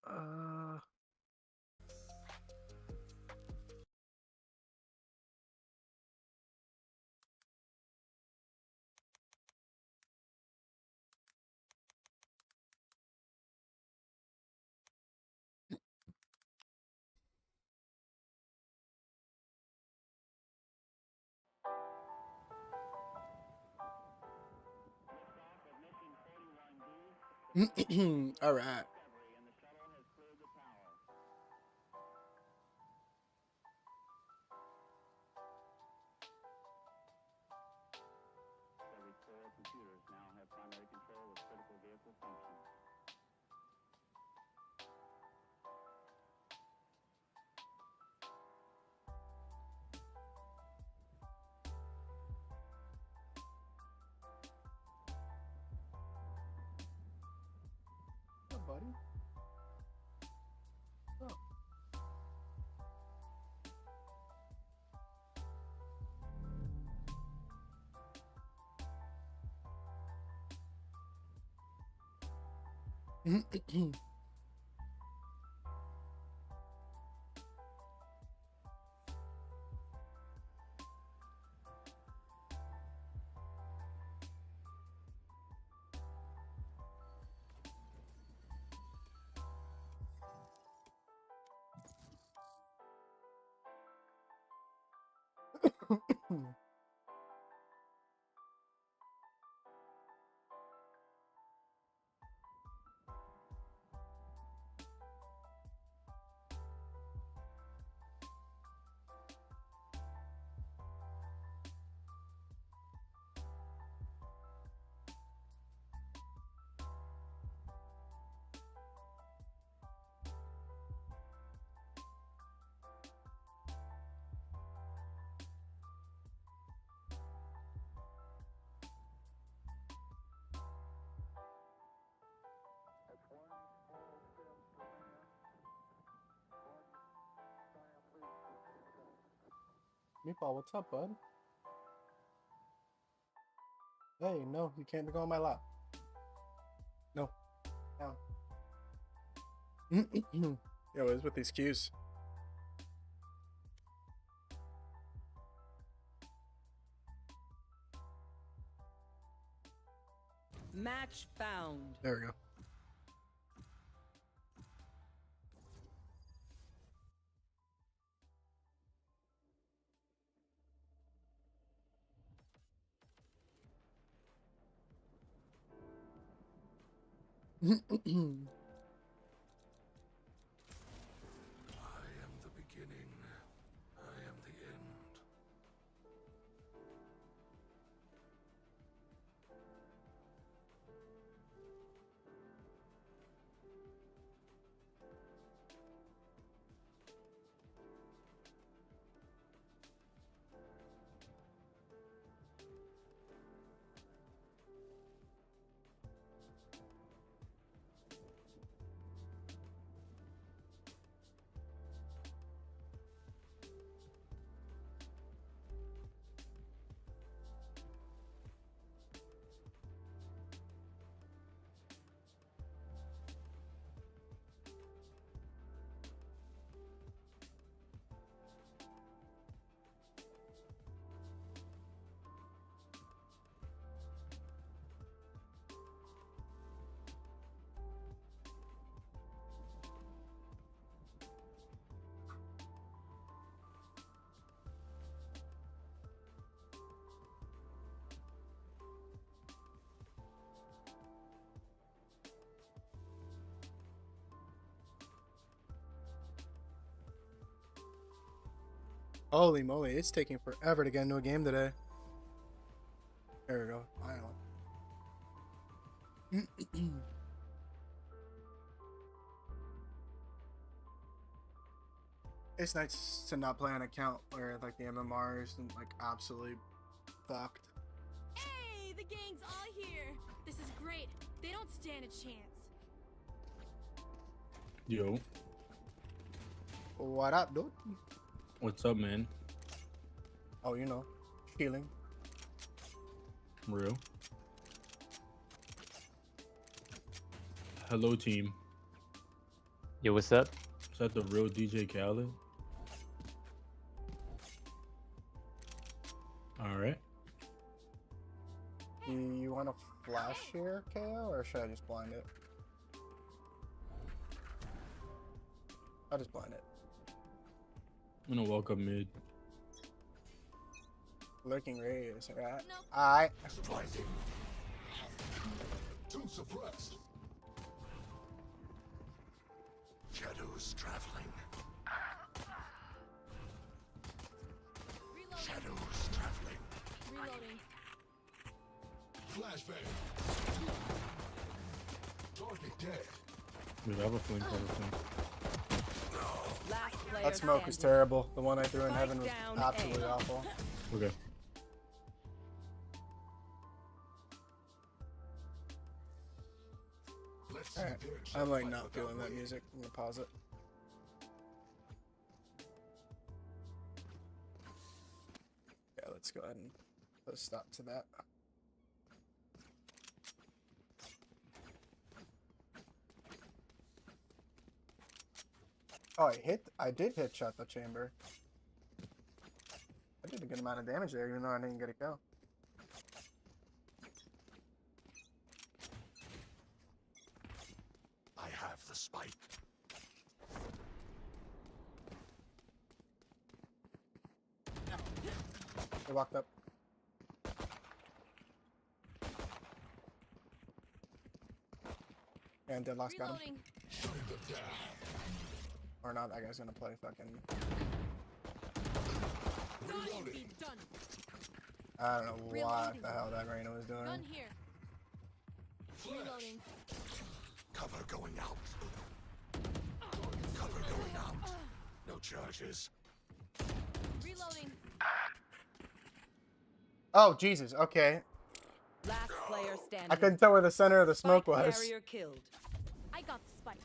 uh. All right. Computers now have primary control of critical vehicle functions. Oh, buddy. Oh. Meatball, what's up, bud? Hey, no, you can't go on my lap. No. Down. Yo, what is with these cues? Match found. There we go. I am the beginning. I am the end. Holy moly, it's taking forever to get into a game today. There we go. Finally. It's nice to not play an account where like the MMR is like absolutely fucked. Hey, the gang's all here. This is great. They don't stand a chance. Yo, What up, dude? what's up, man? Oh, you know, chilling. Real. Hello, team. Yo, what's up? Is that the real DJ Khaled? All right. Do you want to flash here, KO, or should I just blind it? I'll just blind it. I'm gonna walk up mid. Lurking rays, right? Nope. Alright. Striking. Two suppressed. Shadows traveling. Reloading. Shadows traveling. Reloading. Flashbang. Target dead. Wait, I have a flame cover thing. Last player That smoke is standing. terrible. The one I threw in Spike heaven was down absolutely A. awful. Okay. Let's see Alright. their I'm like fight not without feeling that waiting. music. I'm gonna pause it. Yeah, let's go ahead and put a stop to that. Oh, I did hit shot the chamber. I did a good amount of damage there, even though I didn't get a kill. I have the spike. They walked up. And Deadlock's got him. Reloading. Shutting them down. Or not, that guy's gonna play fucking... Dying to be done. I don't know what Reloading. the hell that Reyna was doing. Gun here. Flash. Reloading. Cover going out. Cover going out. No charges. Reloading. Oh, Jesus, okay. Last player standing. I couldn't tell where the center of the smoke Spike was. carrier killed. I got the spike.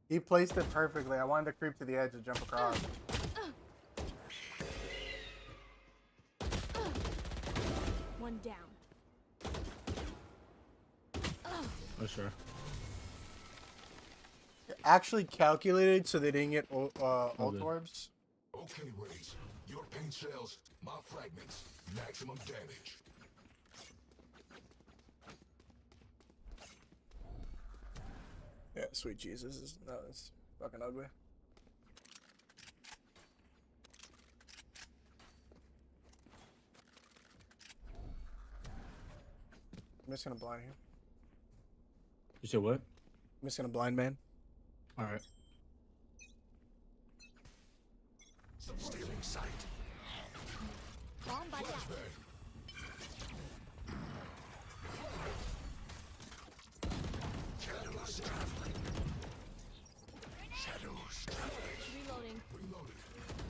He placed it perfectly. I wanted to creep to the edge and jump across. One down. Oh, sure. Actually calculated so they didn't get ult good. orbs. Okay, Rays. Your paint shells, my fragments. Maximum damage. Yeah, sweet Jesus. That was fucking ugly. I'm just gonna blind here. You said what? I'm just gonna blind man. All right. Stealing sight. Bomb by down. Flashbang. Shadows traveling. Shadows traveling. Reloading. Reloaded.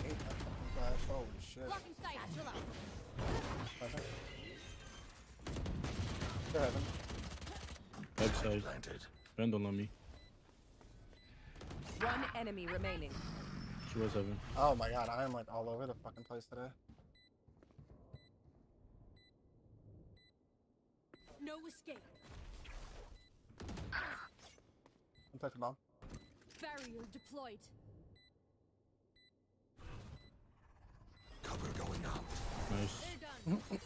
Ain't that fucking flash. Holy shit. Blocking sight. Chill out. Okay. Go ahead. Website. Planted. Vandal on me. One enemy remaining. She was heaven. Oh my god, I am like all over the fucking place today. No escape. I'm touching bomb. Barrier deployed. Cover going out. Nice. They're done.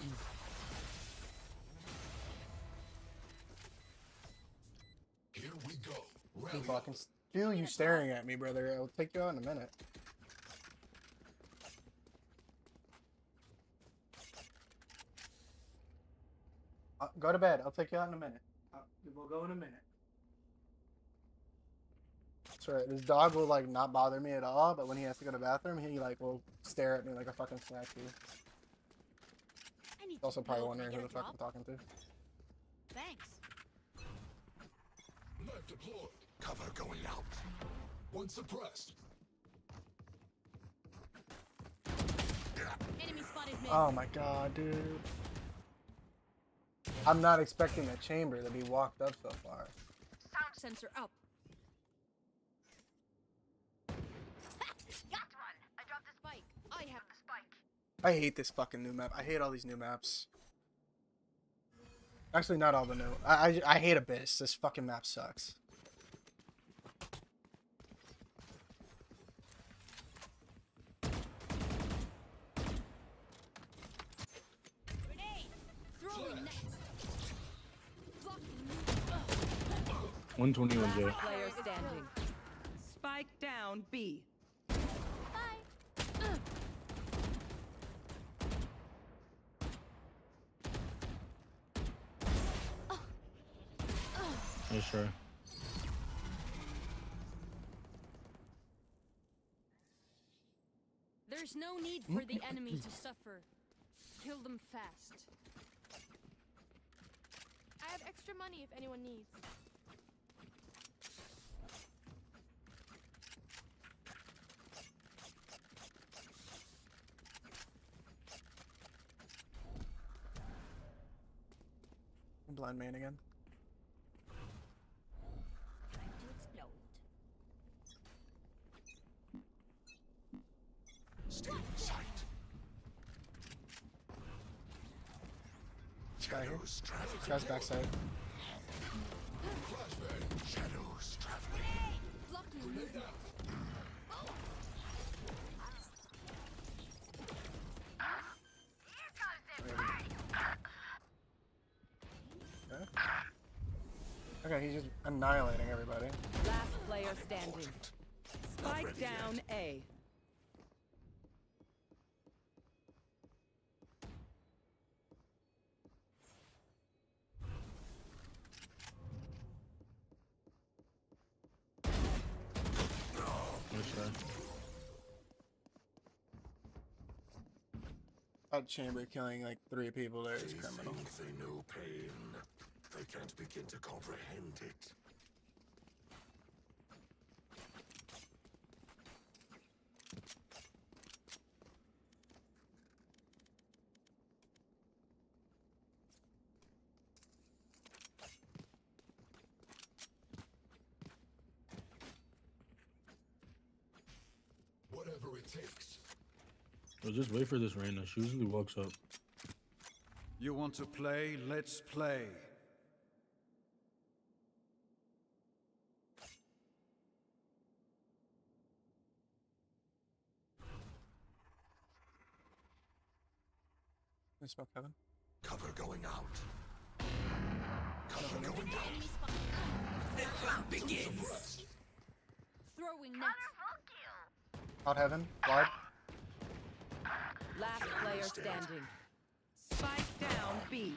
Here we go. Hey, Rally fucking feel you staring at me, brother. I'll take you out in a minute. Go to bed. I'll take you out in a minute. We'll go in a minute. That's right. This dog will like not bother me at all, but when he has to go to the bathroom, he like will stare at me like a fucking statue. I need He's also to probably know. wondering Can who I the get a fuck I'm drop? talking to. Thanks. Knife deployed. Cover going out. One suppressed. Enemy spotted mid. Oh my god, dude. I'm not expecting a chamber to be walked up so far. Sound sensor up. Got one. I dropped the spike. I have the spike. I hate this fucking new map. I hate all these new maps. Actually, not all the new. I hate Abyss. This fucking map sucks. Grenade. Throwing net. Blocking. 121 J. Player standing. Spike down B. Bye. Nice try. There's no need for the enemy to suffer. Kill them fast. I have extra money if anyone needs. Blind man again. Time to explode. Stay in sight. Guy here. Shadows traveling. This guy's backside. Flashbang. Shadows traveling. Blocking. Okay, he's just annihilating everybody. Last player standing. Spike down A. Nice try. That chamber killing like 3 people there is They criminal. think they know pain. They can't begin to comprehend it. Whatever it takes. Well, just wait for this Reyna. She usually walks up. You want to play? Let's play. Can I smoke heaven? Cover going out. Cover going out. Enemy spot. Begins. Throwing net. Out heaven. Wide. Last player standing. Spike down B.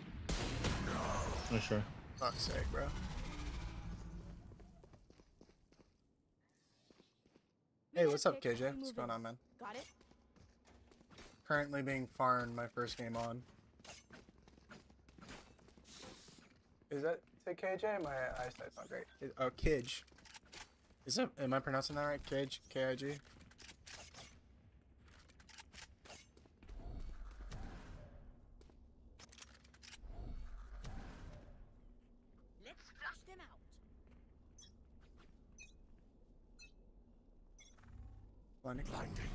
Nice try. Fuck's sake, bro. Hey, what's up, KJ? What's going on, man? Got it? Currently being farmed my first game on. Is that say KJ? My eyesight's not great. Oh, Kij. Is that? Am I pronouncing that right? Kij? K-I-G? Let's flush them out. Blinding. Blinding.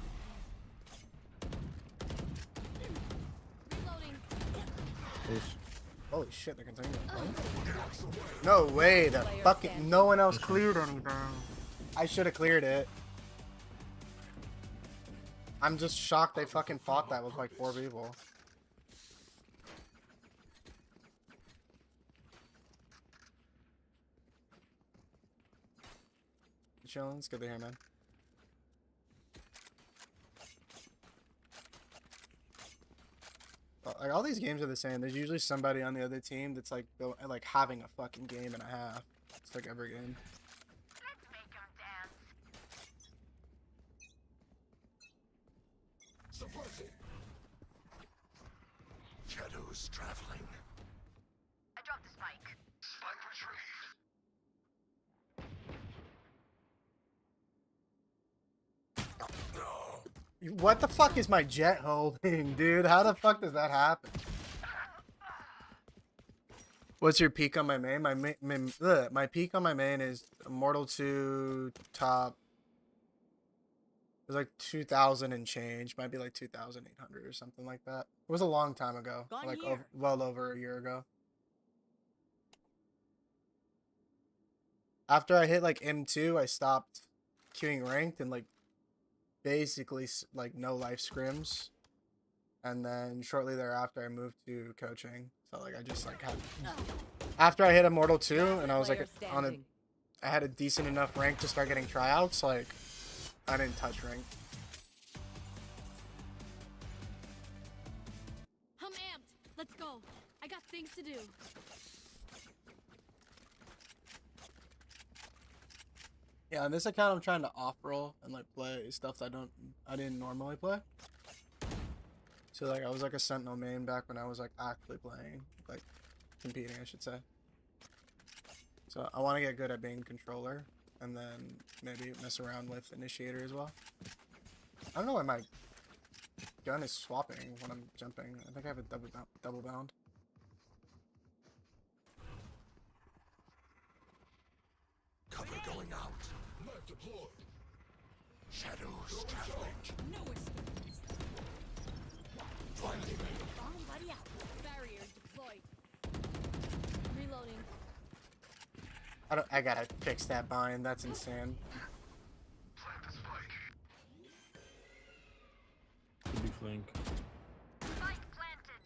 Reloading. Close. Holy shit, they're continuing. No way, that fucking no one else cleared anything. I should have cleared it. I'm just shocked they fucking fought that with like 4 people. You chilling? It's good to hear, man. Like all these games are the same. There's usually somebody on the other team that's like like having a fucking game and a half. It's like every game. Let's make them dance. Suppressing. Shadows traveling. I dropped the spike. Spike retrieved. What the fuck is my jet holding, dude? How the fuck does that happen? What's your peak on my main? My peak on my main is Immortal 2 top. It was like 2,000 and change. Might be like 2,800 or something like that. It was a long time ago. Gone Like here. well over a year ago. After I hit like M2, I stopped queuing ranked and like basically like no life scrims. And then shortly thereafter, I moved to coaching. So like I just like had after I hit Immortal 2 and I was like I had a decent enough rank to start getting tryouts. Like I didn't touch rank. I'm amped. Let's go. I got things to do. Yeah, on this account I'm trying to off roll and like play stuff that I didn't normally play. So like I was like a Sentinel main back when I was like actually playing, like competing I should say. So I want to get good at being controller and then maybe mess around with initiator as well. I don't know why my gun is swapping when I'm jumping. I think I have a double bound. Cover going out. Light deployed. Shadows traveling. No escape. Finding me. Bomb buddy out. Barrier deployed. Reloading. I gotta fix that bind. That's insane. Plant the spike. Could be flank. Spike planted.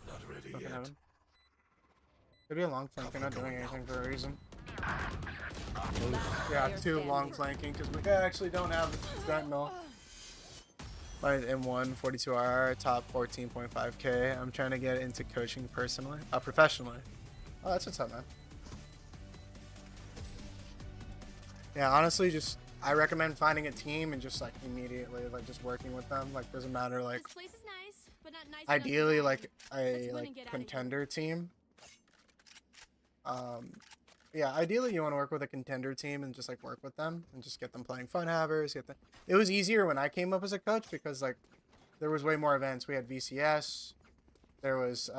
Not ready Fucking yet. heaven. Could be a long flank. They're not doing anything for a reason. Yeah, player 2 standing. long flanking because we actually don't have Sentinel. My M1 42R top 14.5k. I'm trying to get into coaching personally, professionally. Oh, that's what's up, man. Yeah, honestly, just I recommend finding a team and just like immediately like just working with them. Like doesn't matter like This place is nice, but not nice enough to ideally hide. like Let's a win and get outta here. contender team. Yeah, ideally you want to work with a contender team and just like work with them and just get them playing fun havers. It was easier when I came up as a coach because like there was way more events. We had VCS, there was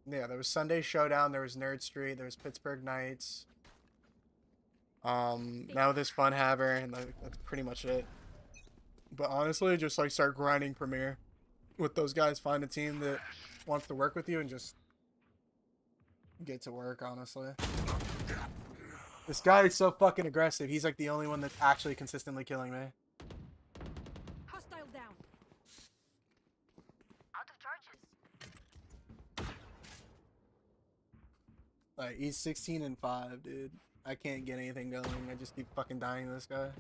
there was Sunday Showdown, there was Nerd Street, there was Pittsburgh Nights. Now this fun haver and like that's pretty much it. But honestly, just like start grinding Premier with those guys. Find a team that wants to work with you and just get to work, honestly. This guy is so fucking aggressive. He's like the only one that's actually consistently killing me. Hostile down. Out of charges. Like he's 16-5, dude. I can't get anything going. I just keep fucking dying to this guy.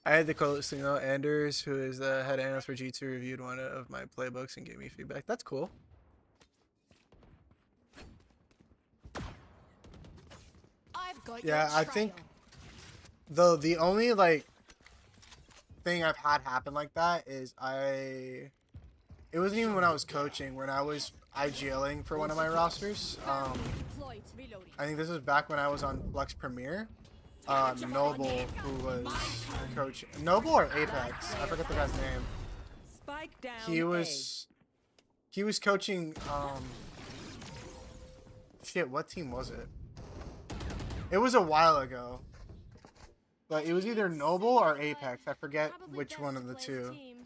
I had the coach, Anders, who is the head analyst for G2, reviewed one of my playbooks and gave me feedback. That's cool. I've got Yeah, your I think trail. though the only like thing I've had happen like that is it wasn't even when I was coaching, when I was IGLing for one of my rosters. Deployed. Reloading. I think this was back when I was on Flex Premier. Noble, who was coaching, Noble or Apex, I forget the guy's name. Spike down. He was coaching shit, what team was it? It was a while ago. But it was either Noble or Apex. I forget Probably which best one to of the play as a two. team.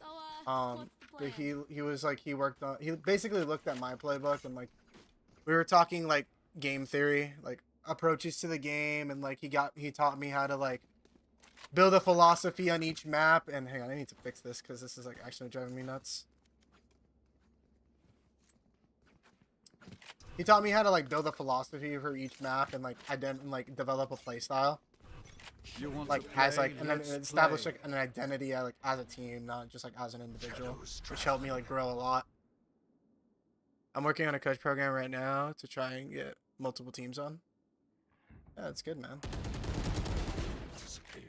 So, what's the But plan? he was like he basically looked at my playbook and like we were talking like game theory, like approaches to the game, and like he taught me how to like build a philosophy on each map. And hang on, I need to fix this because this is like actually driving me nuts. He taught me how to like build a philosophy for each map and like develop a play style. You want Like to play? as like and then Let's establish play. like an identity like as a team, not just like as an individual, Shadows which helped me like grow a lot. I'm working on a coach program right now to try and get multiple teams on. Yeah, that's good, man. Disappear.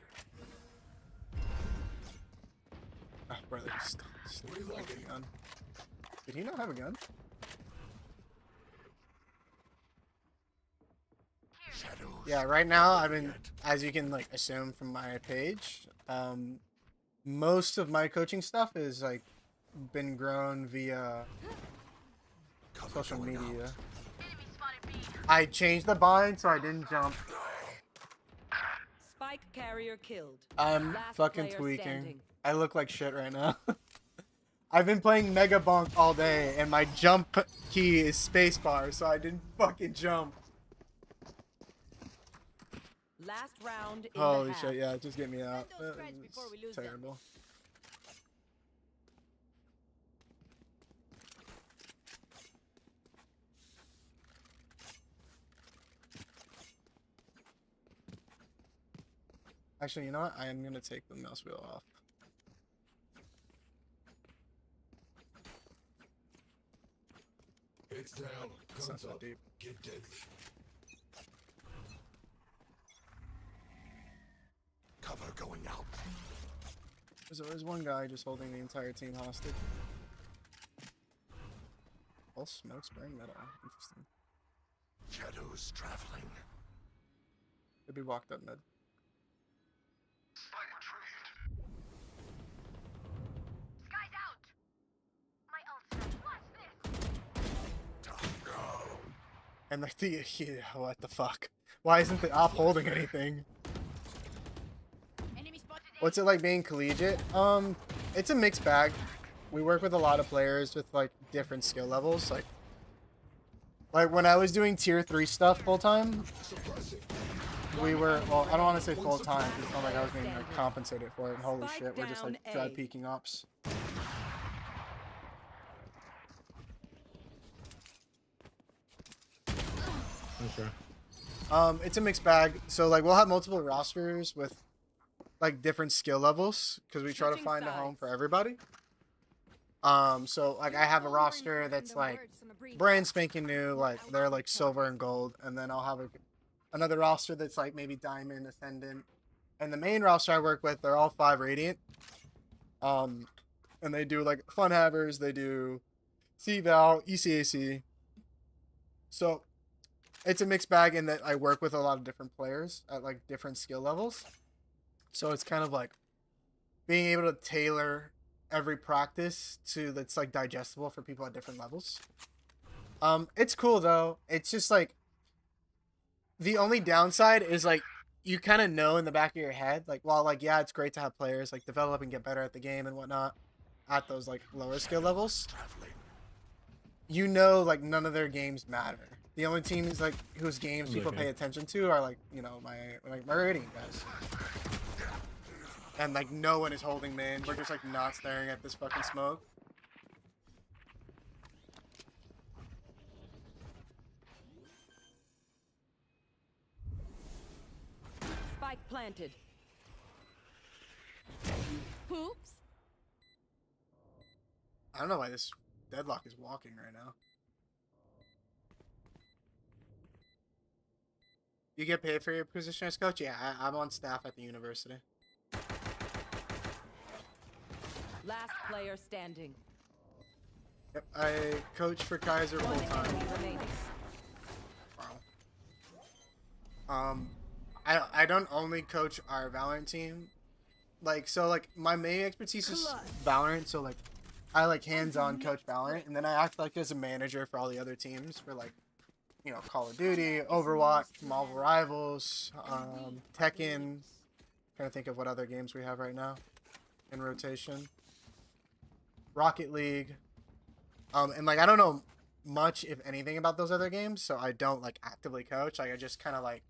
Ah, brother, just like a gun. Did he not have a gun? Shadows. Yeah, right now I've been, as you can like assume from my page, most of my coaching stuff is like been grown via Cover social going out. media. I changed the bind so I didn't jump. Spike carrier killed. I'm Last fucking player tweaking. standing. I look like shit right now. I've been playing Mega Bonk all day and my jump key is spacebar, so I didn't fucking jump. Last round in Holy the half. shit, yeah, just get me out. those stripes before we lose them. Terrible. Actually, you know what? I am gonna take the mouse wheel off. It's down. It's not Guns that up. deep. Get deadly. Cover going out. There's always one guy just holding the entire team hostage. All smoke spraying metal. Interesting. Shadows traveling. Could be walked up mid. Sky's out. My ult's ready. Watch this. Go. And like the yeah, what the fuck? Why isn't the op holding anything? Enemy spotted. What's it like being collegiate? It's a mixed bag. We work with a lot of players with like different skill levels. Like when I was doing tier 3 stuff full time, we were, well, I don't want to say full time. It's not like I was being like compensated for it. And holy Spike shit, we're just like down dry A. peeking ops. Okay. It's a mixed bag. So like we'll have multiple rosters with like different skill levels because we try to Switching find a home sides. for everybody. So like I have a roster that's like brand spanking new, like they're like silver and gold, and then I'll have another roster that's like maybe diamond, ascendant, and the main roster I work with, they're all 5 radiant. And they do like fun havers, they do CVal, ECAC. So it's a mixed bag in that I work with a lot of different players at like different skill levels. So it's kind of like being able to tailor every practice to that's like digestible for people at different levels. It's cool though. It's just like the only downside is like you kind of know in the back of your head, like, while like yeah, it's great to have players like develop and get better at the game and whatnot at those like lower skill levels. Traveling. You know, like none of their games matter. The only teams like whose games people Okay. pay attention to are like, you know, my radiant guys. And like no one is holding main. We're just like not staring at this fucking smoke. Spike planted. Oops. I don't know why this deadlock is walking right now. You get paid for your position as coach? Yeah, I'm on staff at the university. Last player standing. Yep, I coach for Kaiser full One time. enemy remaining. Wow. I don't only coach our Valorant team. Like, so like my main expertise is Valorant, so like I like hands-on coach Valorant, and then I act like as a manager for all the other teams for like, you know, Call of Duty, Overwatch, Marvel Rivals, Tekken. Trying to think of what other games we have right now in rotation. Rocket League. And like I don't know much, if anything, about those other games, so I don't like actively coach. Like I just kind of like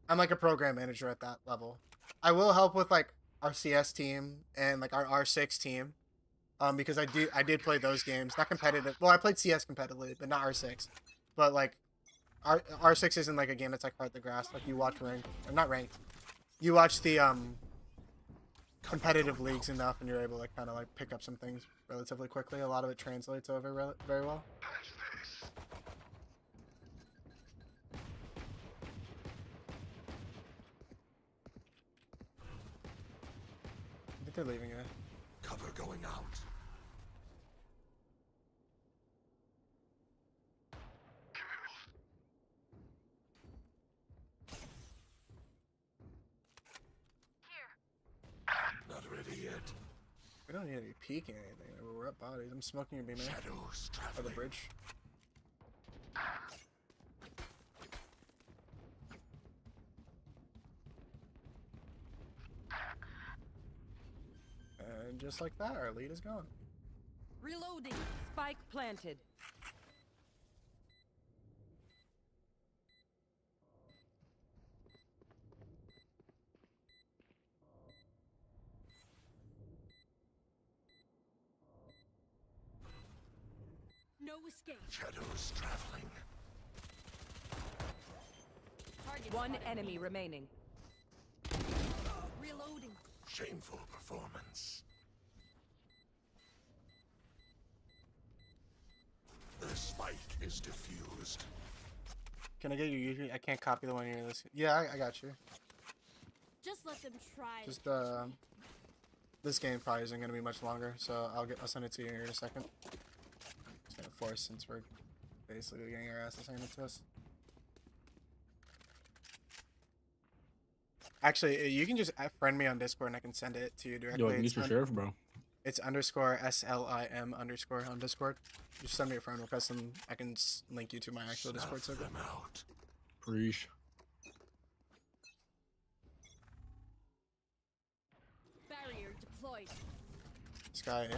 I'm like a program manager at that level. I will help with like our CS team and like our R6 team, because I did play those games, not competitive. Well, I played CS competitively, but not R6. But like R6 isn't like a game that's like hard to grasp. Like you watch ranked, or not ranked. You watch the competitive leagues enough, and you're able to kind of like pick up some things relatively quickly. A lot of it translates over very well. I think they're leaving it. Cover going out. Not ready yet. We don't need to be peeking anything. We're up bodies. I'm smoking your beam man. Shadows By the traveling. bridge. And just like that, our lead is gone. Reloading. Spike planted. No escape. Shadows traveling. Target One spotted. enemy remaining. Reloading. Shameful performance. The spike is diffused. Can I get you? I can't copy the one you're listening. Yeah, I got you. Just let them try. Just this game probably isn't gonna be much longer, so I'll send it to you here in a second. Just gonna force since we're basically getting our asses handed to us. Actually, you can just friend me on Discord and I can send it to you directly. Yo, I can get your sheriff, bro. It's underscore SLIM underscore on Discord. Just send me a friend request and I can link you to my actual Discord Snuff server. them out. Preach. Barrier deployed. Sky, yeah.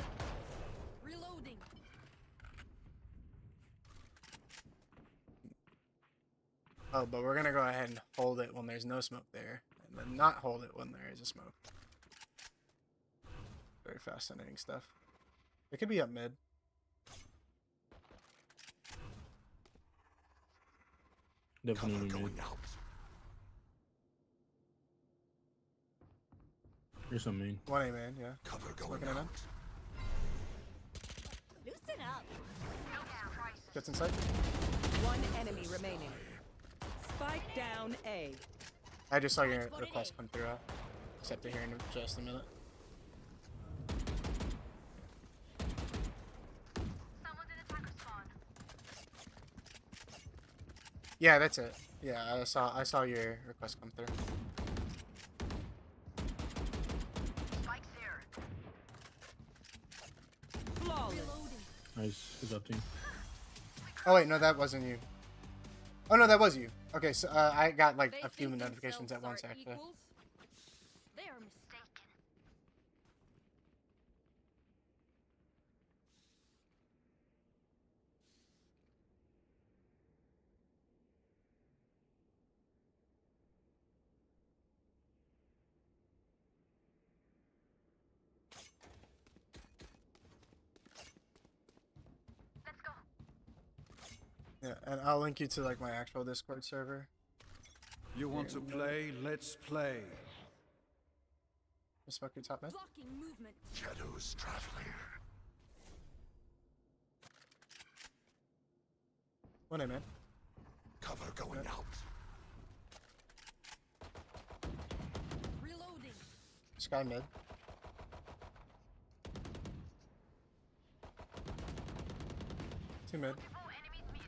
Reloading. Oh, but we're gonna go ahead and hold it when there's no smoke there, and then not hold it when there is a smoke. Very fascinating stuff. It could be up mid. Definitely Cover mid. going out. Here's some main. 1A man, yeah. Cover going Looking at out. him. Loosen up. Gets inside. One enemy remaining. Spike down A. I just saw your Spotted request A. come through. I'll accept it here in just a minute. Someone's in attacker spawn. Yeah, that's it. Yeah, I saw your request come through. Spike's here. Flawless. Reloading. Nice. Good job, team. Oh wait, no, that wasn't you. Oh no, that was you. Okay, so I got like They a few think notifications at themselves once are actually. equals. They are mistaken. Let's go. Yeah, and I'll link you to like my actual Discord server. You want to play? Let's play. Respect your top man. Blocking movement. Shadows traveling. 1A man. Cover going out. Reloading. Sky mid. Two mid. Multiple enemies mid.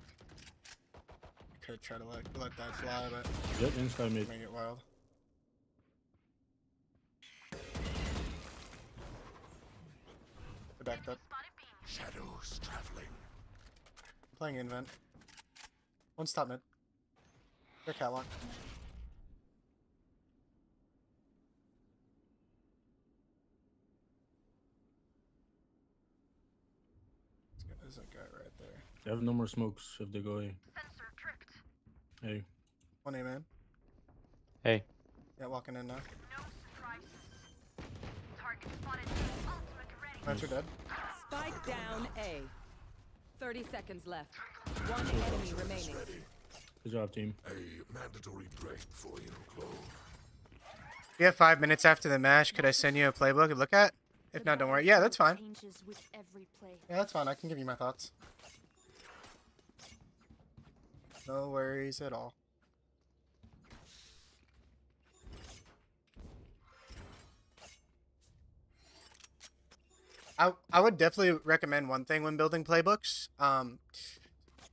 Could try to let that fly, but Yep, inside mid. make it wild. They backed up. Spotted B. Shadows traveling. I'm playing invent. One's top mid. They're catwalk. There's a guy right there. They have no more smokes if they go A. Sensor tripped. Hey. 1A man. Hey. Yeah, walking in now. No surprises. Target spotted. Ultimate ready. Plants are dead. Spike down A. 30 seconds left. One enemy remaining. Ready. Good job, team. A mandatory break for you, Chloe. You have 5 minutes after the match. Could I send you a playbook to look at? If not, don't worry. Yeah, that's fine. Changes with every play. Yeah, that's fine. I can give you my thoughts. No worries at all. I would definitely recommend one thing when building playbooks.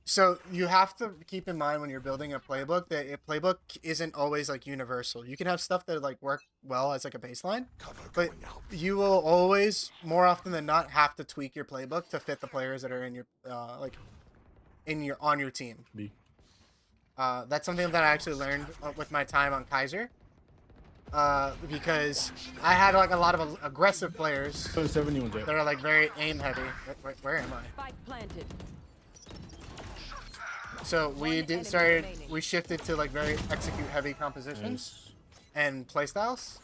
So you have to keep in mind when you're building a playbook that a playbook isn't always like universal. You can have stuff that like work well as like a baseline, Cover but going out. you will always, more often than not, have to tweak your playbook to fit the players that are in your on your team. B. That's something that I actually learned with my time on Kaiser. Because I had like a lot of aggressive players 71 that are like very aim heavy. Where am I? Spike planted. So we One did enemy remaining. we shifted to like very execute heavy compositions and playstyles.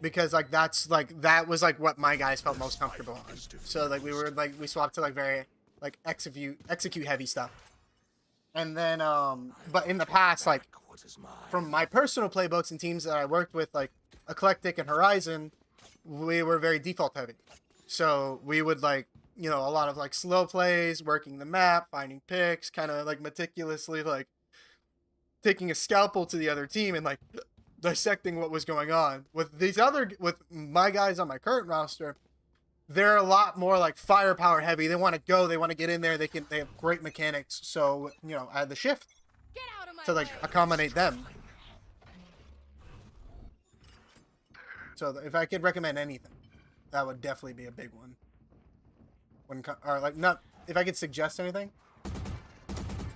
Because like that was like what my guys felt most comfortable on. So like we swapped to like very like execute heavy stuff. And then but in the past, like What is mine? from my personal playbooks and teams that I worked with, like Eclectic and Horizon, we were very default heavy. So we would like, you know, a lot of like slow plays, working the map, finding picks, kind of like meticulously like taking a scalpel to the other team and like dissecting what was going on. With my guys on my current roster, they're a lot more like firepower heavy. They want to go, they want to get in there, they have great mechanics. So, you know, I had the shift Get out of my to like way. accommodate them. So if I could recommend anything, that would definitely be a big one. Or like not if I could suggest anything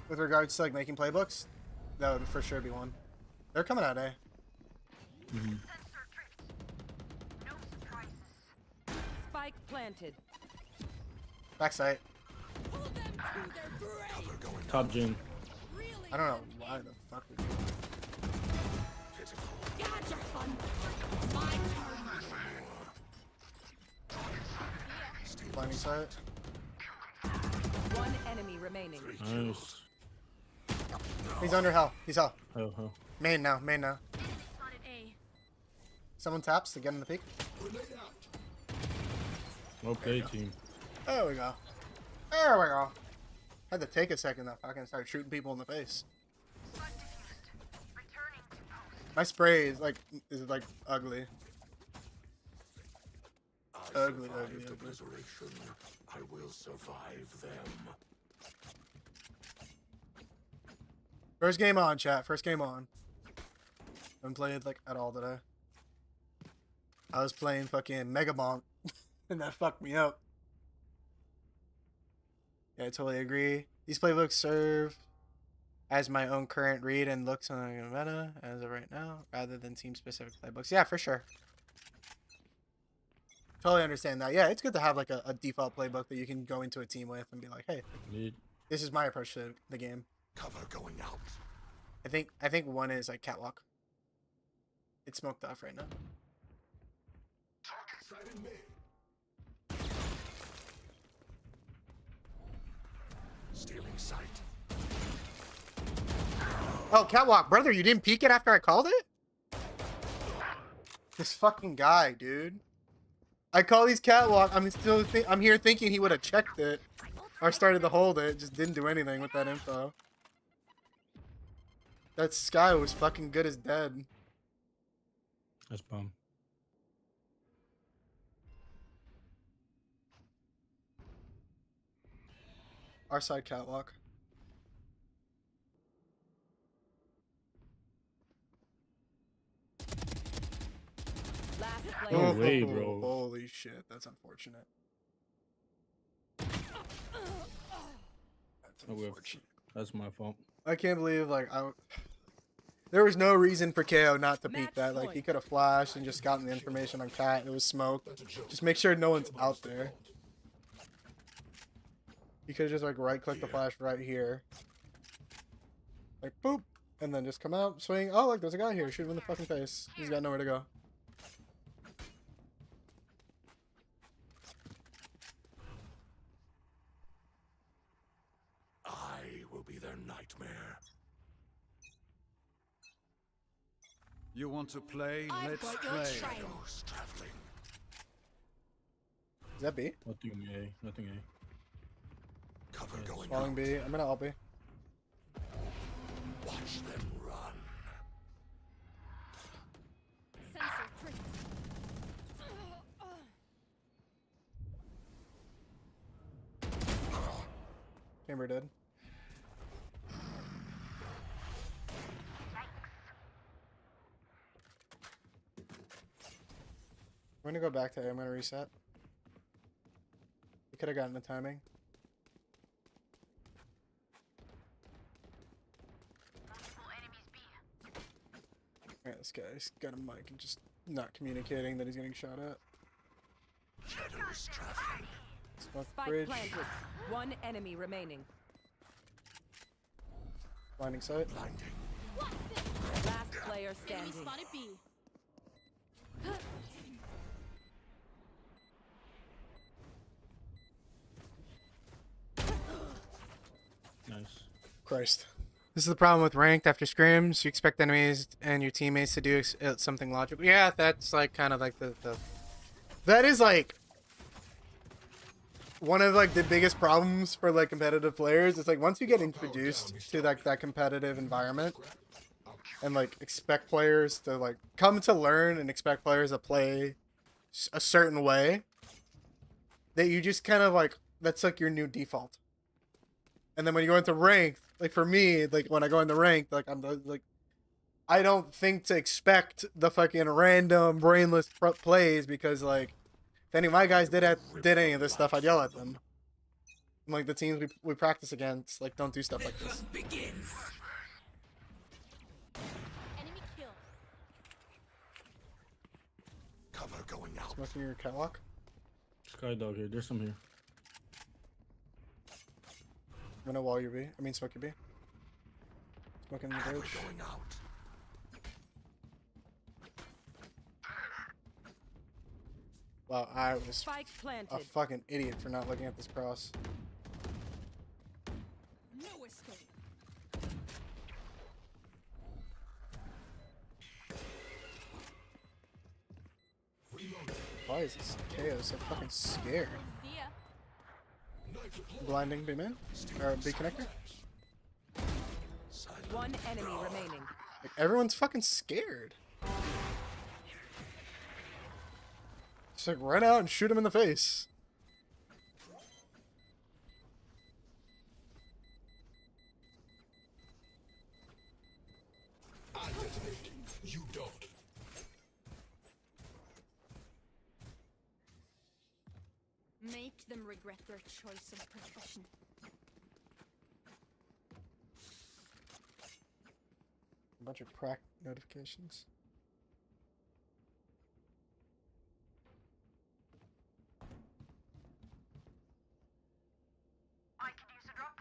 with regards to like making playbooks, that would for sure be one. They're coming out, eh? Sensor drift. No surprises. Spike planted. Backside. Pull them to their grave. Cover going Top gym. Really? I don't know why the fuck we do Gotcha, fun. My turn. that. Blinding sight. One enemy remaining. Nice. He's under hell. He's hell. Oh. Main now. Spotted A. Someone taps to get in the peak. Okay, team. There we go. There we go. Had to take a second though. I can start shooting people in the face. Spot diffused. Returning to post. My spray is like ugly. I Ugly, survived ugly. obliteration. I will survive them. First game on, chat. First game on. Haven't played like at all today. I was playing fucking Mega Bonk, and that fucked me up. Yeah, I totally agree. These playbooks serve as my own current read and looks on the meta as of right now, rather than team-specific playbooks. Yeah, for sure. Totally understand that. Yeah, it's good to have like a default playbook that you can go into a team with and be like, hey, Mid. this is my approach to the game. Cover going out. I think one is like catwalk. It's smoked off right now. Target sighted me. Stealing sight. Oh, catwalk, brother, you didn't peek it after I called it? This fucking guy, dude. I call these catwalk. I'm here thinking he would have checked it or started to hold it. Just didn't do anything with that info. That Sky was fucking good as dead. That's bomb. Our side catwalk. Last No player. way, bro. Holy shit, that's unfortunate. That's Oh, well, unfortunate. That's my fault. I can't believe there was no reason for KO not to peek Match that. Like he point. could have flashed and just gotten the information on cat. It was smoke. Just make sure no one's out there. You could just like right click the flash right here. Like boop. And then just come out, swing. Oh look, there's a guy here. Shoot him in the fucking face. He's got nowhere to go. I will be their nightmare. You want to play? I've Let's got your play. trail. Shadows traveling. Is that B? Nothing A. Nothing A. Cover going Falling out. B. I'm gonna all B. Watch them run. Sensor tricked. Chamber dead. I'm gonna go back to A. I'm gonna reset. We could have gotten the timing. Multiple enemies B. Alright, this guy's got a mic and just not communicating that he's getting shot at. Shadows traveling. Smoke Spike bridge. planted. One enemy remaining. Blinding sight. Blinding. Last player Enemy standing. spotted B. Nice. Christ. This is the problem with ranked after scrims. You expect enemies and your teammates to do something logical. Yeah, that's like kind of like the that is like one of like the biggest problems for like competitive players. It's like once you get introduced to like that competitive environment and like expect players to like come to learn and expect players to play a certain way, that you just kind of like that's like your new default. And then when you go into ranked, like for me, like when I go into ranked, like I'm like, I don't think to expect the fucking random brainless plays because like if any of my guys did any of this stuff, I'd yell at them. And, like the teams we practice against, like don't do stuff like this. Enemy kill. Cover going out. Smoking your catwalk. Skydog here. There's some here. I'm gonna wall your B. I mean smoke your B. Smoking the Cover bridge. going out. Wow, I was Spike a planted. fucking idiot for not looking at this cross. No escape. Why is this KO so fucking scared? See ya. Blinding B man? Or B connector? One enemy remaining. Like everyone's fucking scared. Just like run out and shoot him in the face. I detonate. You don't. Make them regret their choice of profession. A bunch of prac notifications. I could use a drop.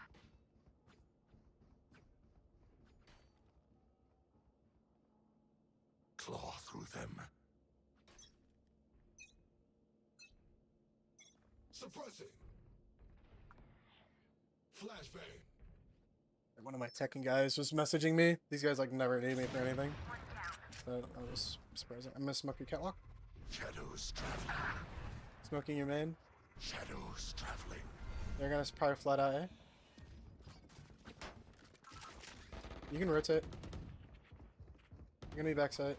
Claw through them. Suppressing. Flashbang. One of my Tekken guys was messaging me. These guys like never need me for anything. So I was surprised. I'm gonna smoke your catwalk. Shadows traveling. Smoking your main. Shadows traveling. They're gonna probably flat out A. You can rotate. You're gonna be backside.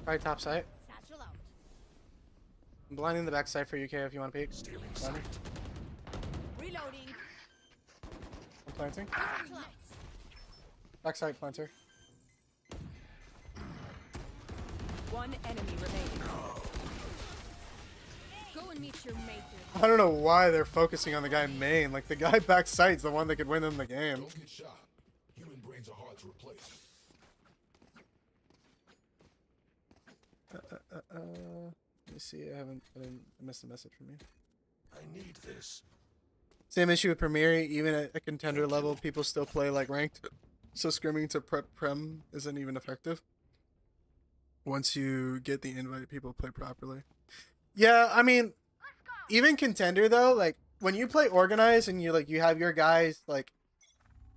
Probably top side. Satchel out. I'm blinding the backside for UK if you want to peek. Stealing Blinding. sight. Reloading. I'm planting. Satchel out. Backside planter. One enemy remaining. Go and meet your maker. I don't know why they're focusing on the guy main. Like the guy backside's the one that could win them the game. Don't get shot. Human brains are hard to replace. Let me see. I missed a message from you. I need this. Same issue with Premier. Even at a contender level, people still play like ranked. So scrimming to prem isn't even effective. Once you get the invite, people play properly. Yeah, I mean, even contender though, like when you play organized and you have your guys like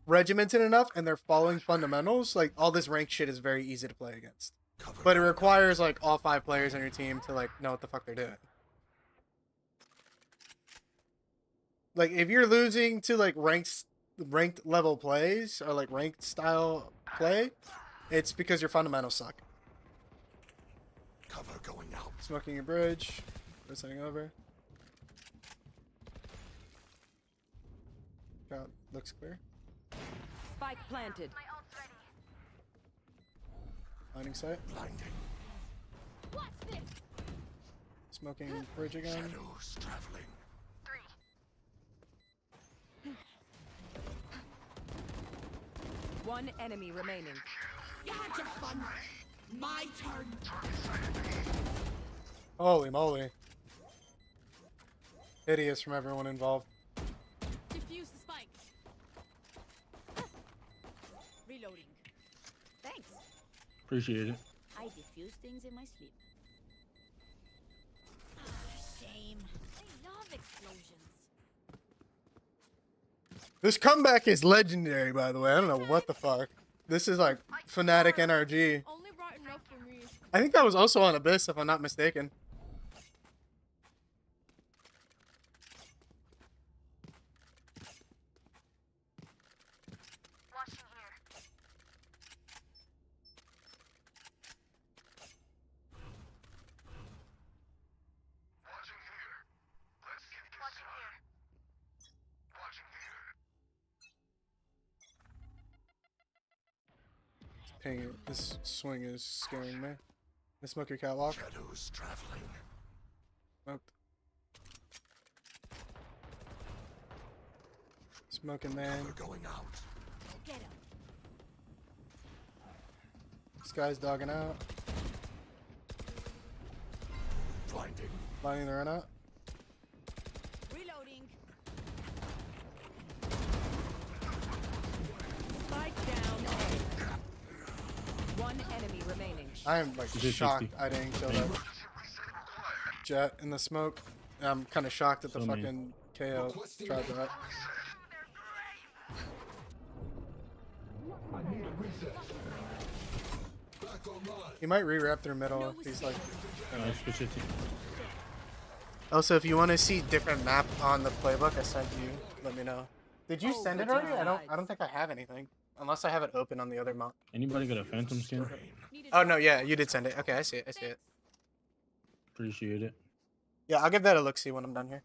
regimented enough and they're following fundamentals, like all this ranked shit is very easy to play against. Cover. But it requires like all 5 players on your team to like know what the fuck they're doing. Like if you're losing to like ranked level plays or like ranked style play, it's because your fundamentals suck. Cover going out. Smoking your bridge. We're setting over. out looks clear. Spike planted. My ult's ready. Lining sight. Blinding. Watch this. Smoking bridge again. Shadows traveling. 3. One enemy remaining. You had your fun. My turn. Holy moly. Hideous from everyone involved. Defuse the spike. Reloading. Thanks. Appreciate it. I diffuse things in my sleep. Shame. I love explosions. This comeback is legendary, by the way. I don't know what the fuck. This is like Fnatic NRG. Only brought enough for me. I think that was also on Abyss, if I'm not mistaken. Watching here. Watching here. Ping it. This swing is scaring me. The smoke your catwalk. Shadows traveling. Smoked. Smoking man. Cover going out. Get him. This guy's dogging out. Blinding. Lining the run out. Reloading. Spike down A. One enemy remaining. I am like Just shocked 60. I didn't kill that jet in the smoke. I'm kind of shocked that the So many. fucking KO tried that. He might re-wrap through middle if he's like. Nice, good shit, team. Also, if you want to see different map on the playbook I sent you, let me know. Did you send it already? I don't think I have anything. Unless I have it open on the other map. Anybody got a phantom skin? Needed Oh no, yeah, you did send it. Okay, I see it. I see it. Appreciate it. Yeah, I'll give that a look-see when I'm done here.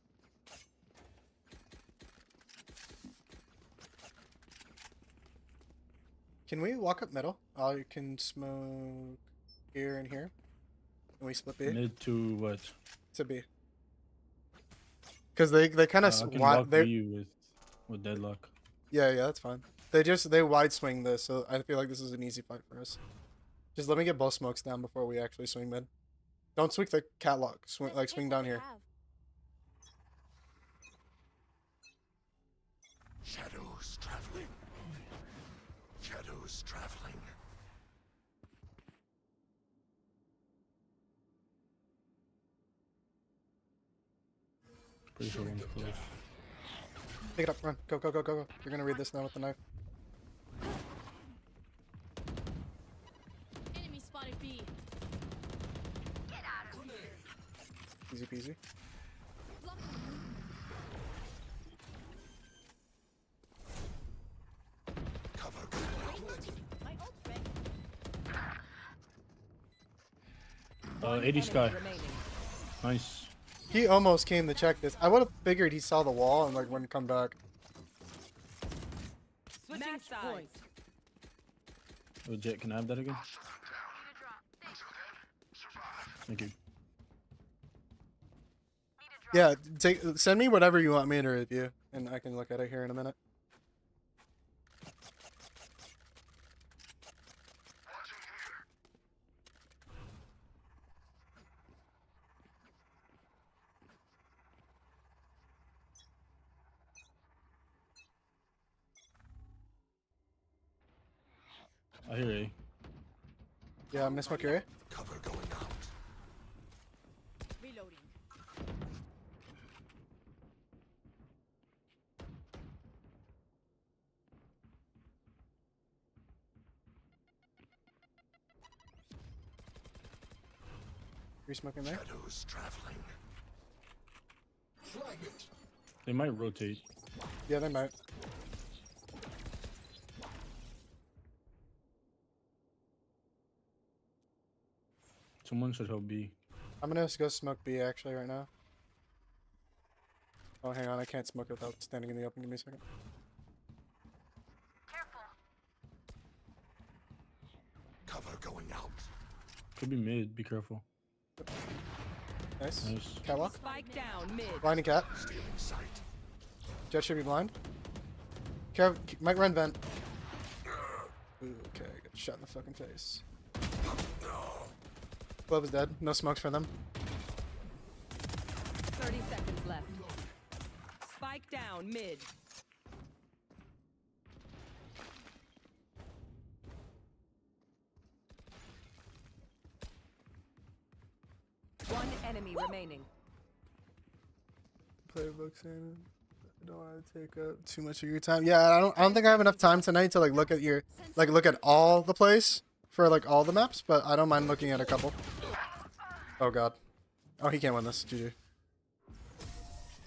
Can we walk up middle? I can smoke here and here. And we split B Mid to what? to B. Because they kind I of can wide. walk you with deadlock. Yeah, that's fine. They wide swing this, so I feel like this is an easy fight for us. Just let me get both smokes down before we actually swing mid. Don't swing the catwalk. Swing Let's swing take down what we here. have. Shadows traveling. Shadows traveling. Pretty sure one's close. Pick it up, run, go, go, go, go, go. You're gonna read this now with the knife. Enemy spotted B. Get out of here. Easy peasy. Block. Cover going out. My ult's ready. 80 Enemy sky. remaining. Nice. He almost came to check this. I would have figured he saw the wall and like wouldn't come back. Switching sides. Oh, Jet, can I have that again? Need a drop. Thanks. Thank you. Need a drop. Yeah, send me whatever you want me to review, and I can look at it here in a minute. I hear A. Yeah, I'm gonna smoke your A. Cover going out. Reloading. You're smoking there? Shadows traveling. Flag it. They might rotate. Yeah, they might. Someone should help B. I'm gonna go smoke B actually right now. Oh, hang on, I can't smoke without standing in the open. Give me a second. Could be mid. Be careful. Nice. Nice. Catwalk. Spike down mid. Blinding cat. Stealing sight. Jet should be blind. Might run vent. Ooh, okay, got shot in the fucking face. Glove is dead. No smokes for them. 30 seconds left. Spike down mid. One enemy remaining. Playbooks in. I don't want to take up too much of your time. Yeah, I don't think I have enough time tonight to like look at your look at all the plays for like all the maps, but I don't mind looking at a couple. Oh god. Oh, he can't win this. GG.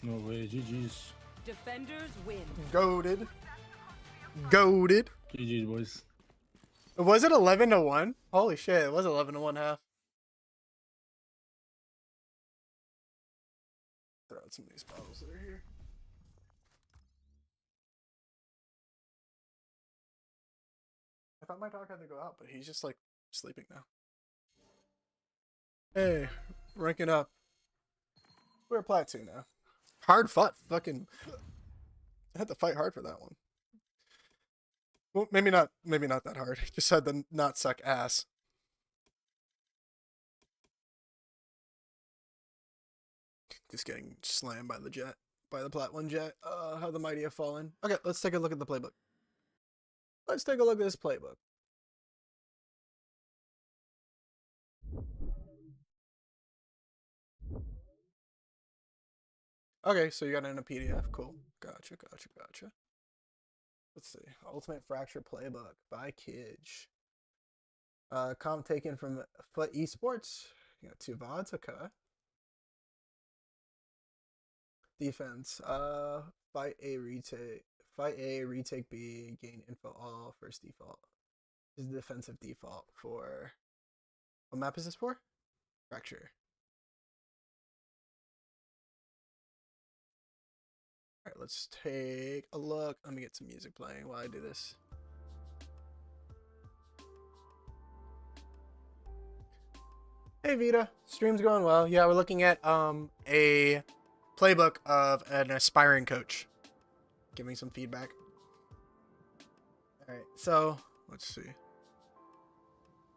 No way. GG's. Defenders win. Goated. Goated. GG's, boys. Was it 11-1? Holy shit, it was 11-1 half. Throw out some of these bottles that are here. I thought my dog had to go out, but he's just like sleeping now. Hey, ranking up. We're at Plateau now. Hard fought, fucking. I had to fight hard for that one. Well, maybe not that hard. Just had to not suck ass. Just getting slammed by the jet, by the Plat 1 jet. How the mighty have fallen. Okay, let's take a look at the playbook. Let's take a look at this playbook. Okay, so you got it in a PDF. Cool. Gotcha. Let's see. Ultimate Fracture Playbook by Kidge. Comp taken from Foot Esports. You got 2 VODs. Okay. Defense. Fight A, retake B, gain info all, first default. This is defensive default for... What map is this for? Fracture. Alright, let's take a look. Let me get some music playing while I do this. Hey Vita, stream's going well. Yeah, we're looking at a playbook of an aspiring coach. Giving some feedback. Alright, so let's see.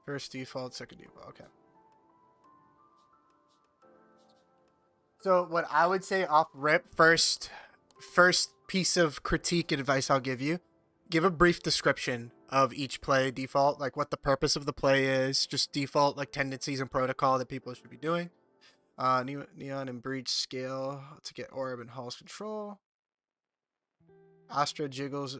First default, second default, okay. So what I would say off rip, first piece of critique and advice I'll give you, give a brief description of each play default, like what the purpose of the play is, just default like tendencies and protocol that people should be doing. Neon and Breach scale to get orb and Hall's control. Astra jiggles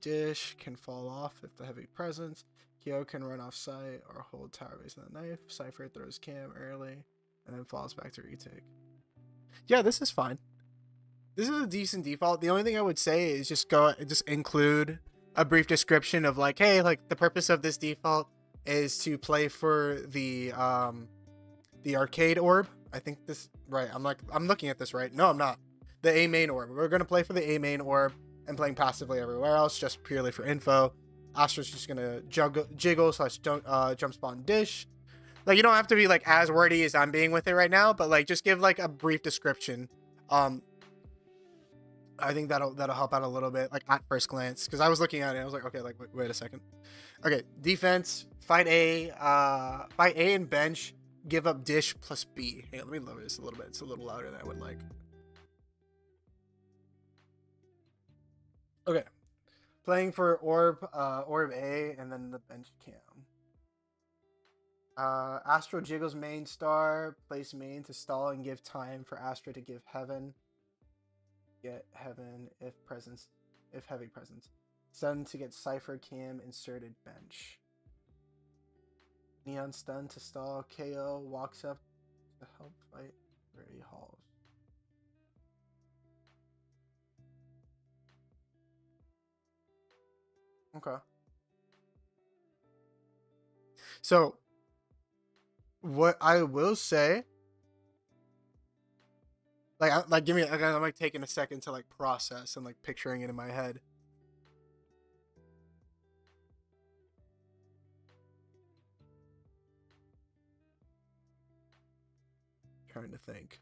dish can fall off if the heavy presence. Kyo can run off site or hold tower base on the knife. Cypher throws cam early and then falls back to retake. Yeah, this is fine. This is a decent default. The only thing I would say is just include a brief description of like, hey, like the purpose of this default is to play for the arcade orb. I think this right. I'm looking at this right. No, I'm not. The A main orb. We're gonna play for the A main orb and playing passively everywhere else, just purely for info. Astra's just gonna jiggle / jump spawn dish. Like, you don't have to be like as wordy as I'm being with it right now, but like just give like a brief description. I think that'll help out a little bit, like at first glance, because I was looking at it, I was like, okay, like wait a second. Okay, defense, fight A and bench, give up dish plus B. Hey, let me lower this a little bit. It's a little louder than I would like. Okay, playing for orb A and then the bench cam. Astro jiggles main star, place main to stall and give time for Astra to give heaven. Get heaven if heavy presence. Stun to get Cypher cam inserted bench. Neon stun to stall. KO walks up to help fight Ready Halls. Okay. So what I will say, give me, I'm like taking a second to like process and like picturing it in my head. trying to think.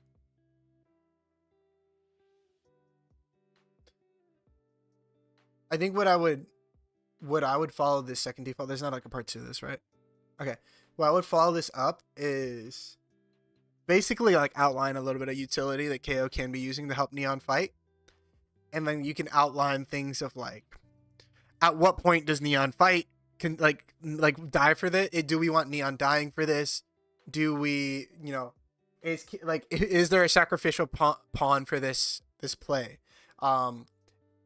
I think what I would follow this second default. There's not like a part 2 of this, right? Okay. What I would follow this up is basically like outline a little bit of utility that KO can be using to help Neon fight. And then you can outline things of like, at what point does Neon fight? Can like die for this? Do we want Neon dying for this? Do we, is there a sacrificial pawn for this play?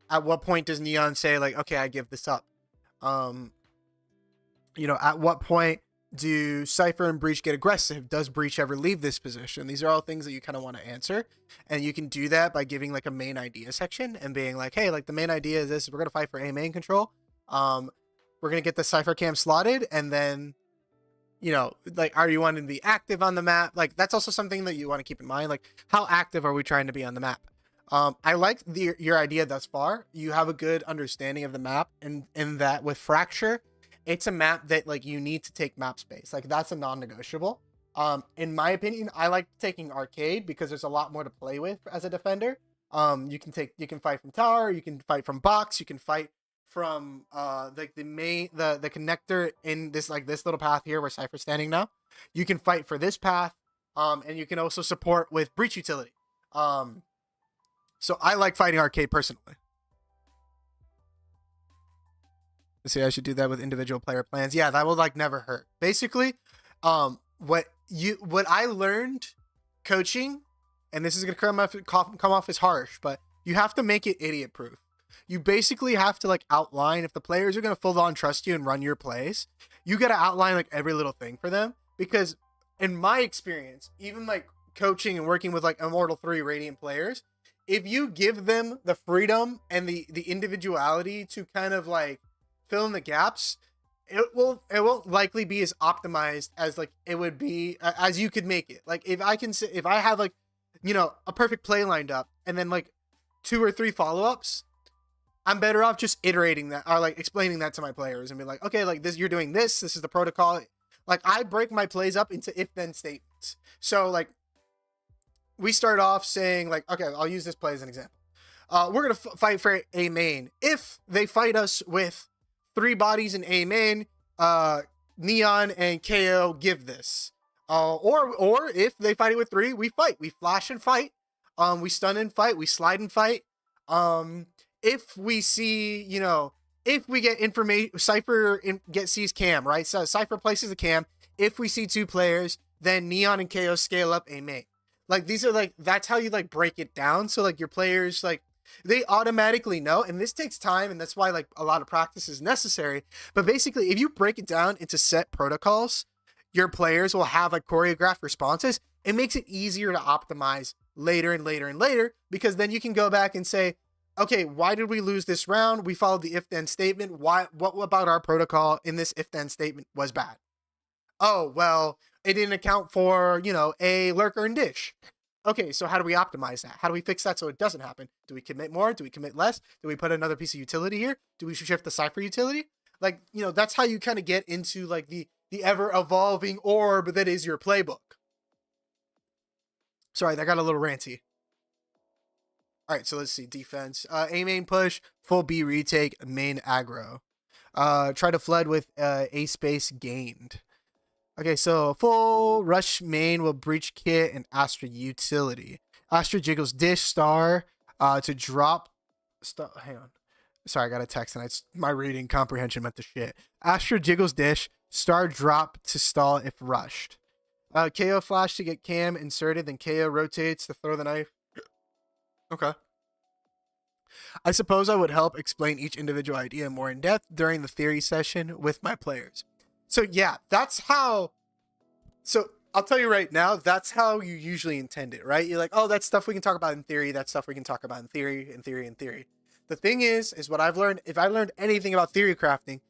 At what point does Neon say like, okay, I give this up? At what point do Cypher and Breach get aggressive? Does Breach ever leave this position? These are all things that you kind of want to answer. And you can do that by giving like a main idea section and being like, hey, like the main idea is this, we're going to fight for A main control. We're going to get the Cypher cam slotted. And then, are you wanting to be active on the map? Like, that's also something that you want to keep in mind. Like, how active are we trying to be on the map? I like your idea thus far. You have a good understanding of the map, and in that with Fracture, it's a map that like you need to take map space. Like that's a non-negotiable. In my opinion, I like taking Arcade because there's a lot more to play with as a defender. You can fight from tower, you can fight from box, you can fight from the connector in this little path here where Cypher's standing now. You can fight for this path, and you can also support with breach utility. So I like fighting Arcade personally. See, I should do that with individual player plans. Yeah, that will like never hurt. Basically, what I learned coaching, and this is gonna come off as harsh, but you have to make it idiot proof. You basically have to like outline if the players are gonna full on trust you and run your plays. You gotta outline like every little thing for them, because in my experience, even like coaching and working with like Immortal 3 Radiant players, if you give them the freedom and the individuality to kind of like fill in the gaps, it won't likely be as optimized as like it would be as you could make it. Like if I have like, a perfect play lined up and then like 2 or 3 follow-ups, I'm better off just iterating that or like explaining that to my players and be like, okay, like this, you're doing this is the protocol. Like I break my plays up into if-then statements. So like we start off saying like, okay, I'll use this play as an example. We're going to fight for A main. If they fight us with 3 bodies in A main, Neon and KO give this. Or if they fight it with 3, we fight. We flash and fight. We stun and fight. We slide and fight. If we see, if we get information, Cypher sees cam, right? So Cypher places the cam. If we see 2 players, then Neon and KO scale up A main. Like these are like, that's how you like break it down. So like your players, like they automatically know, and this takes time, and that's why like a lot of practice is necessary. But basically, if you break it down into set protocols, your players will have like choreographed responses. It makes it easier to optimize later and later and later, because then you can go back and say, okay, why did we lose this round? We followed the if-then statement. What about our protocol in this if-then statement was bad? Oh, well, it didn't account for, a lurker and dish. Okay, so how do we optimize that? How do we fix that so it doesn't happen? Do we commit more? Do we commit less? Do we put another piece of utility here? Do we shift the Cypher utility? Like, that's how you kind of get into like the ever-evolving orb that is your playbook. Sorry, that got a little ranty. All right, so let's see. Defense. A main push, full B retake, main aggro. Try to flood with A space gained. Okay, so full rush main will breach kit and Astra utility. Astra jiggles dish star to drop. Hang on. Sorry, I got a text and my reading comprehension meant the shit. Astra jiggles dish, star drop to stall if rushed. KO flash to get cam inserted, then KO rotates to throw the knife. Okay. I suppose I would help explain each individual idea more in depth during the theory session with my players. So yeah, that's how. So I'll tell you right now, that's how you usually intend it, right? You're like, oh, that's stuff we can talk about in theory. That's stuff we can talk about in theory, in theory, in theory. The thing is what I've learned. If I learned anything about theory crafting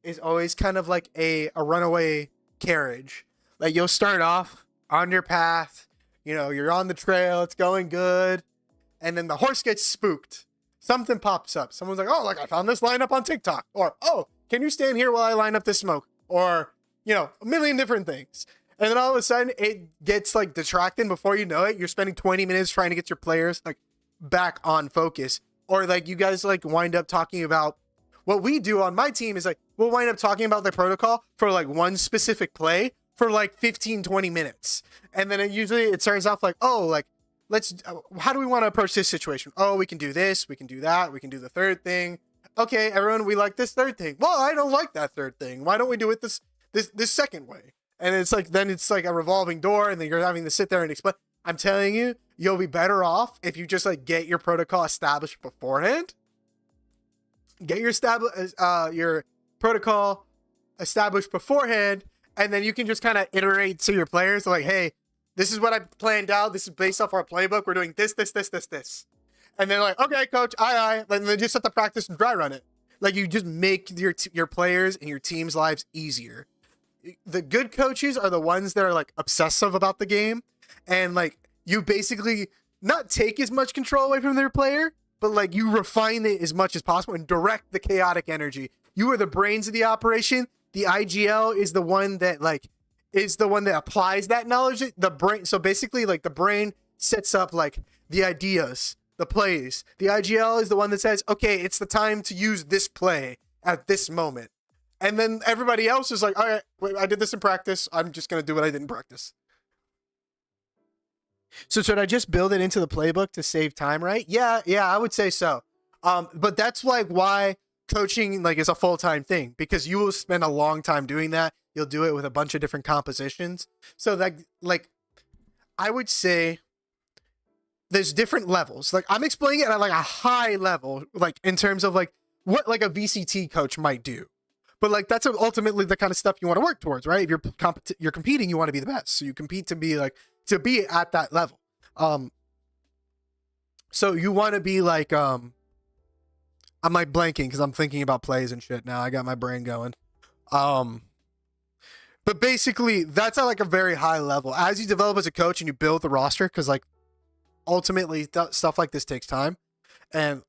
is always kind of like a runaway carriage. Like you'll start off on your path, you're on the trail, it's going good, and then the horse gets spooked. Something pops up. Someone's like, oh, like I found this lineup on TikTok, or oh, can you stand here while I line up this smoke? Or, a million different things. And then all of a sudden it gets like detracting. Before you know it, you're spending 20 minutes trying to get your players like back on focus. Or like you guys like wind up talking about what we do on my team is like we'll wind up talking about the protocol for like one specific play for like 15-20 minutes. And then it starts off like, oh, like how do we want to approach this situation? Oh, we can do this, we can do that, we can do the third thing. Okay, everyone, we like this third thing. Well, I don't like that third thing. Why don't we do it this second way? And it's like, then it's like a revolving door, and then you're having to sit there and explain. I'm telling you, you'll be better off if you just like get your protocol established beforehand. Get your protocol established beforehand, and then you can just kind of iterate to your players like, hey, this is what I planned out. This is based off our playbook. We're doing this. And they're like, okay, coach, aye. And then just have to practice and dry run it. Like you just make your players and your team's lives easier. The good coaches are the ones that are like obsessive about the game, and like you basically not take as much control away from their player, but like you refine it as much as possible and direct the chaotic energy. You are the brains of the operation. The IGL is the one that applies that knowledge. The brain. So basically like the brain sets up like the ideas, the plays. The IGL is the one that says, okay, it's the time to use this play at this moment. And then everybody else is like, all right, wait, I did this in practice. I'm just going to do what I did in practice. So should I just build it into the playbook to save time, right? Yeah, I would say so. But that's like why coaching like is a full-time thing, because you will spend a long time doing that. You'll do it with a bunch of different compositions. So that like I would say there's different levels. Like I'm explaining it at like a high level, like in terms of like what like a VCT coach might do. But like that's ultimately the kind of stuff you want to work towards, right? If you're competing, you want to be the best. So you compete to be at that level. So you want to be like I'm like blanking because I'm thinking about plays and shit now. I got my brain going. But basically that's at like a very high level. As you develop as a coach and you build the roster, because like ultimately stuff like this takes time, and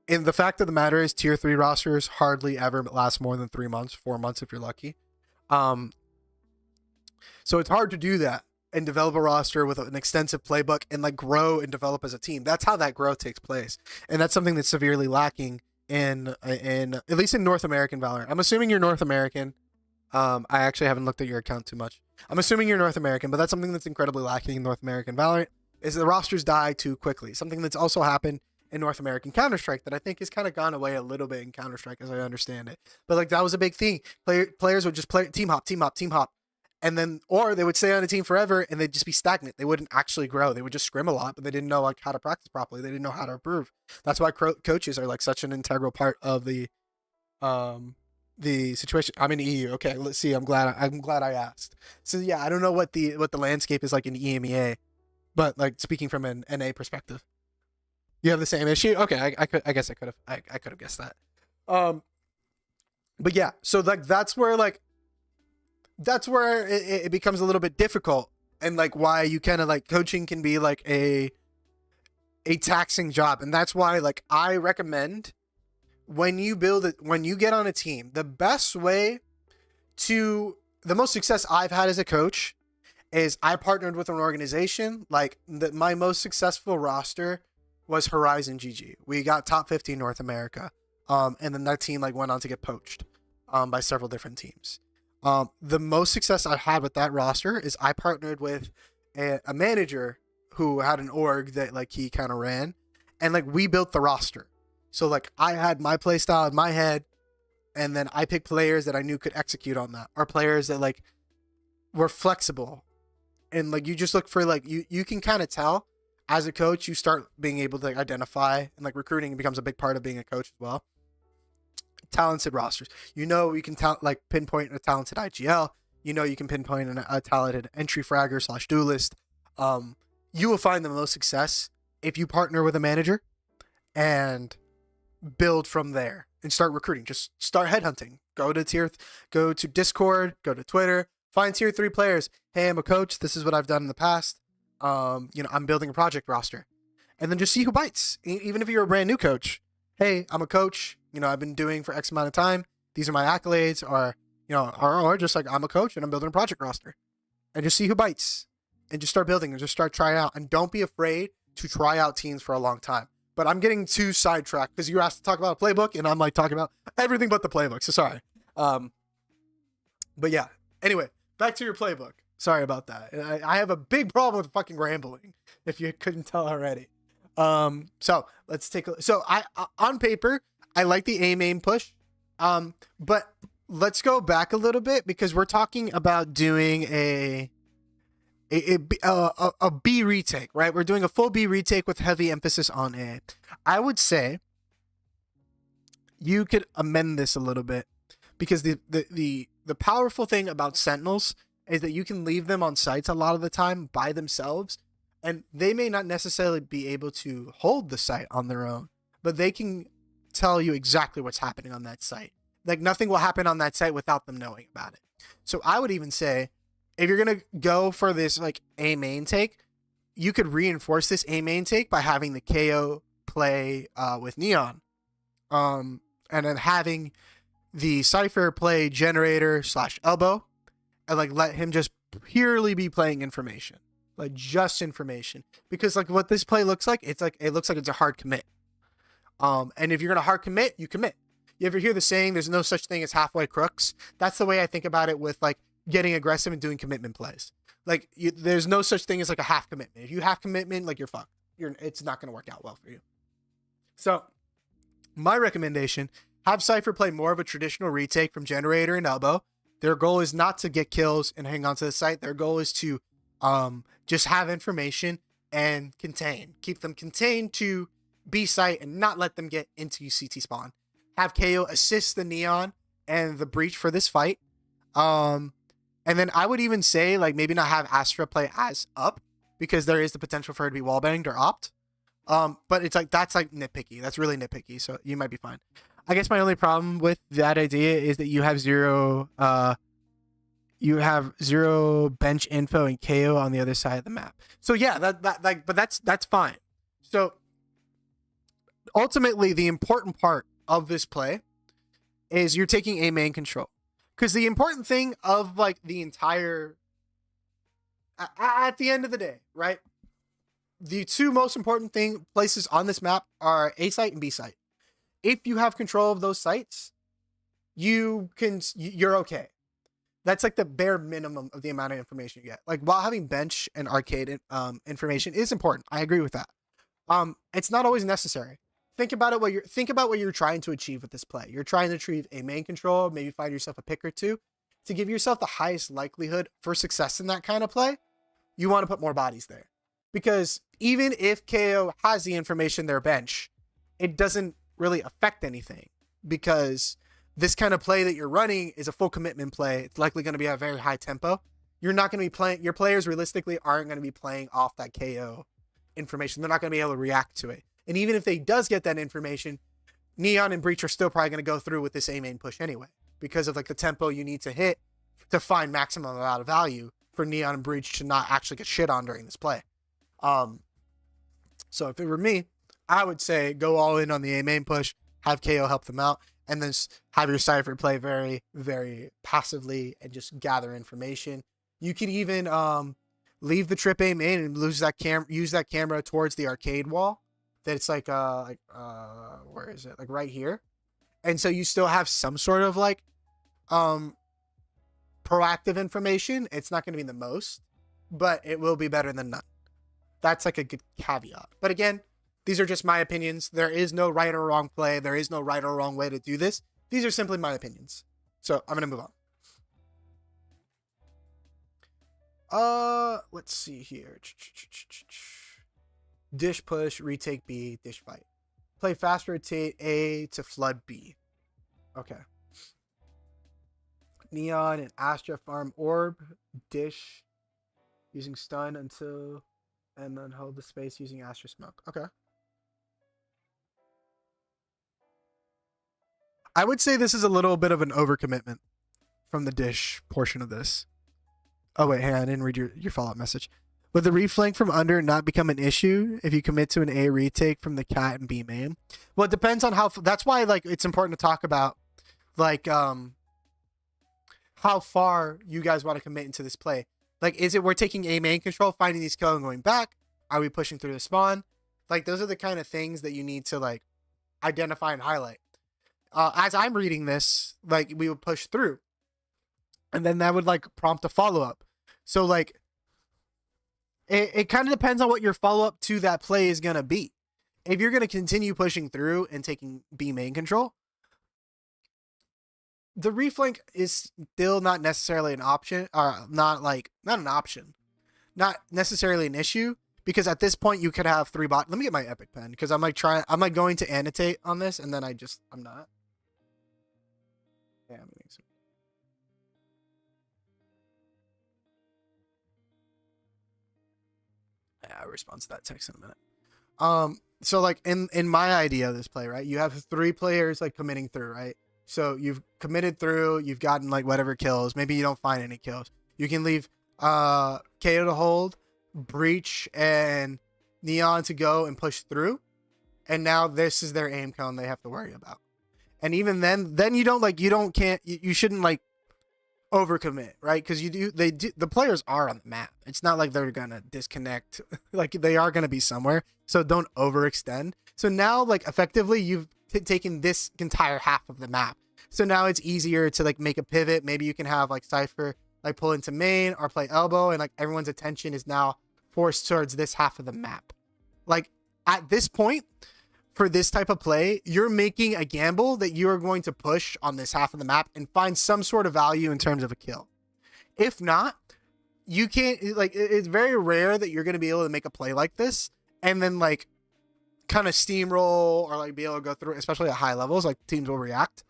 the fact of the matter is tier 3 rosters hardly ever last more than 3 months, 4 months if you're lucky. So it's hard to do that and develop a roster with an extensive playbook and like grow and develop as a team. That's how that growth takes place. And that's something that's severely lacking in at least in North American Valorant. I'm assuming you're North American. I actually haven't looked at your account too much. I'm assuming you're North American, but that's something that's incredibly lacking in North American Valorant is the rosters die too quickly. Something that's also happened in North American Counter-Strike that I think has kind of gone away a little bit in Counter-Strike as I understand it. But like that was a big thing. Players would just play team hop. And then, or they would stay on a team forever and they'd just be stagnant. They wouldn't actually grow. They would just scrim a lot, but they didn't know like how to practice properly. They didn't know how to improve. That's why coaches are like such an integral part of the situation. I'm in EU. Okay, let's see. I'm glad I asked. So yeah, I don't know what the landscape is like in EMEA, but like speaking from an NA perspective. You have the same issue? Okay, I guess I could have guessed that. But yeah, so like that's where it becomes a little bit difficult, and like why you kind of like coaching can be like a taxing job, and that's why like I recommend when you get on a team, the most success I've had as a coach is I partnered with an organization like my most successful roster was Horizon GG. We got top 15 North America. And then that team like went on to get poached by several different teams. The most success I had with that roster is I partnered with a manager who had an org that like he kind of ran, and like we built the roster. So like I had my play style in my head, and then I picked players that I knew could execute on that, or players that like were flexible. And like you just look for like you can kind of tell as a coach, you start being able to like, identify, and like recruiting becomes a big part of being a coach as well. Talented rosters. You can like pinpoint a talented IGL. You can pinpoint a talented entry fragger / duelist. You will find the most success if you partner with a manager and build from there and start recruiting. Just start headhunting. Go to Discord, go to Twitter, find tier 3 players. Hey, I'm a coach. This is what I've done in the past. I'm building a project roster, and then just see who bites. Even if you're a brand new coach, hey, I'm a coach, I've been doing for X amount of time. These are my accolades, or just like I'm a coach and I'm building a project roster. and just see who bites, and just start building and just start trying out. And don't be afraid to try out teams for a long time. But I'm getting too sidetracked because you were asked to talk about a playbook, and I'm like talking about everything but the playbook. So sorry. But yeah. Anyway, back to your playbook. Sorry about that. I have a big problem with fucking rambling, if you couldn't tell already. So let's take a. So I on paper, I like the A main push. But let's go back a little bit because we're talking about doing a B retake, right? We're doing a full B retake with heavy emphasis on A. I would say you could amend this a little bit because the powerful thing about Sentinels is that you can leave them on sites a lot of the time by themselves, and they may not necessarily be able to hold the site on their own, but they can tell you exactly what's happening on that site. Like nothing will happen on that site without them knowing about it. So I would even say, if you're going to go for this like A main take, you could reinforce this A main take by having the KO play with Neon. And then having the Cypher play Generator / Elbow, and like let him just purely be playing information. Like just information. Because like what this play looks like, it looks like it's a hard commit. And if you're going to hard commit, you commit. You ever hear the saying, there's no such thing as halfway crooks? That's the way I think about it with like getting aggressive and doing commitment plays. Like there's no such thing as like a half commitment. If you have commitment, like you're fucked. It's not going to work out well for you. So my recommendation, have Cypher play more of a traditional retake from Generator and Elbow. Their goal is not to get kills and hang on to the site. Their goal is to just have information and contain. Keep them contained to B site and not let them get into CT spawn. Have KO assist the Neon and the Breach for this fight. And then I would even say like maybe not have Astra play as up because there is the potential for her to be wallbanged or opt. But it's like that's like nitpicky. That's really nitpicky. So you might be fine. I guess my only problem with that idea is that you have zero bench info and KO on the other side of the map. So yeah, but that's fine. So ultimately the important part of this play is you're taking A main control. Because the important thing of like the entire at the end of the day, right? The two most important places on this map are A site and B site. If you have control of those sites, you're okay. That's like the bare minimum of the amount of information you get. Like while having bench and arcade information is important. I agree with that. It's not always necessary. Think about what you're trying to achieve with this play. You're trying to achieve a main control, maybe find yourself a pick or two. To give yourself the highest likelihood for success in that kind of play, you want to put more bodies there. Because even if KO has the information their bench, it doesn't really affect anything. Because this kind of play that you're running is a full commitment play. It's likely going to be at a very high tempo. You're not going to be playing, your players realistically aren't going to be playing off that KO information. They're not going to be able to react to it. And even if they does get that information, Neon and Breach are still probably going to go through with this A main push anyway, because of like the tempo you need to hit to find maximum amount of value for Neon and Breach to not actually get shit on during this play. So if it were me, I would say go all in on the A main push, have KO help them out, and then have your Cypher play very, very passively and just gather information. You could even leave the trip A main and use that camera towards the arcade wall. That's like where is it? Like right here. And so you still have some sort of like proactive information. It's not going to be the most, but it will be better than none. That's like a good caveat. But again, these are just my opinions. There is no right or wrong play. There is no right or wrong way to do this. These are simply my opinions. So I'm going to move on. Let's see here. Dish push, retake B, dish fight. Play fast rotate A to flood B. Okay. Neon and Astra farm orb, dish using stun until, and then hold the space using Astra smoke. Okay. I would say this is a little bit of an overcommitment from the dish portion of this. Oh wait, hey, I didn't read your follow-up message. Would the reflank from under not become an issue if you commit to an A retake from the cat and B main? Well, it depends on how. That's why like it's important to talk about like how far you guys want to commit into this play. Like, is it we're taking A main control, finding these kills and going back? Are we pushing through the spawn? Like, those are the kind of things that you need to, like, identify and highlight. As I'm reading this, like, we would push through. And then that would, like, prompt a follow-up. So, like, it kind of depends on what your follow-up to that play is going to be. If you're going to continue pushing through and taking B main control, the reflank is still not necessarily an option, or not an option, not necessarily an issue, because at this point you could have 3 bot. Let me get my epic pen, because I'm like going to annotate on this, and then I'm not. Yeah, I'm getting some. Yeah, I'll respond to that text in a minute. So like in my idea of this play, right, you have 3 players like committing through, right? So you've committed through, you've gotten like whatever kills. Maybe you don't find any kills. You can leave KO to hold, Breach and Neon to go and push through. And now this is their aim cone they have to worry about. And even then you shouldn't like overcommit, right? Because the players are on the map. It's not like they're gonna disconnect. Like, they are gonna be somewhere. So don't overextend. So now, like, effectively you've taken this entire half of the map. So now it's easier to like make a pivot. Maybe you can have like Cypher like pull into main or play elbow, and like everyone's attention is now forced towards this half of the map. Like, at this point, for this type of play, you're making a gamble that you are going to push on this half of the map and find some sort of value in terms of a kill. If not, you can't, like, it's very rare that you're going to be able to make a play like this and then like kind of steamroll or like be able to go through it, especially at high levels. Like, teams will react.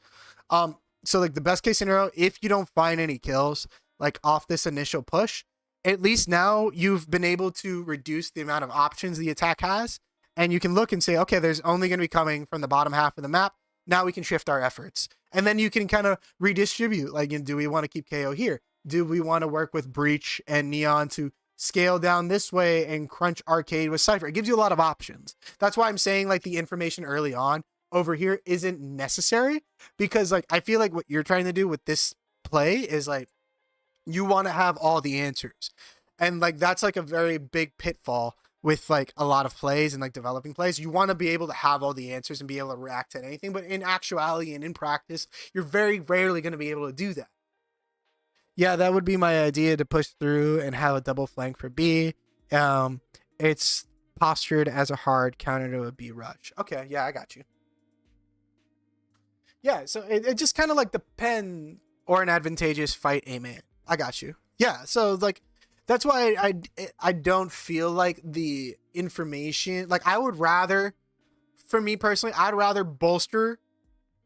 So like the best case scenario, if you don't find any kills like off this initial push, at least now you've been able to reduce the amount of options the attack has. And you can look and say, okay, there's only going to be coming from the bottom half of the map. Now we can shift our efforts. And then you can kind of redistribute. Like, do we want to keep KO here? Do we want to work with Breach and Neon to scale down this way and crunch Arcade with Cypher? It gives you a lot of options. That's why I'm saying, like, the information early on over here isn't necessary. Because, like, I feel like what you're trying to do with this play is, like, you want to have all the answers. And, like, that's, like, a very big pitfall with like a lot of plays and like developing plays. You want to be able to have all the answers and be able to react to anything, but in actuality and in practice, you're very rarely going to be able to do that. Yeah, that would be my idea, to push through and have a double flank for B. It's postured as a hard counter to a B rush. Okay, yeah, I got you. Yeah, so it just kind of like depends, or an advantageous fight A main. I got you. Yeah, so like, that's why I don't feel like the information, like, I would rather, for me personally, I'd rather bolster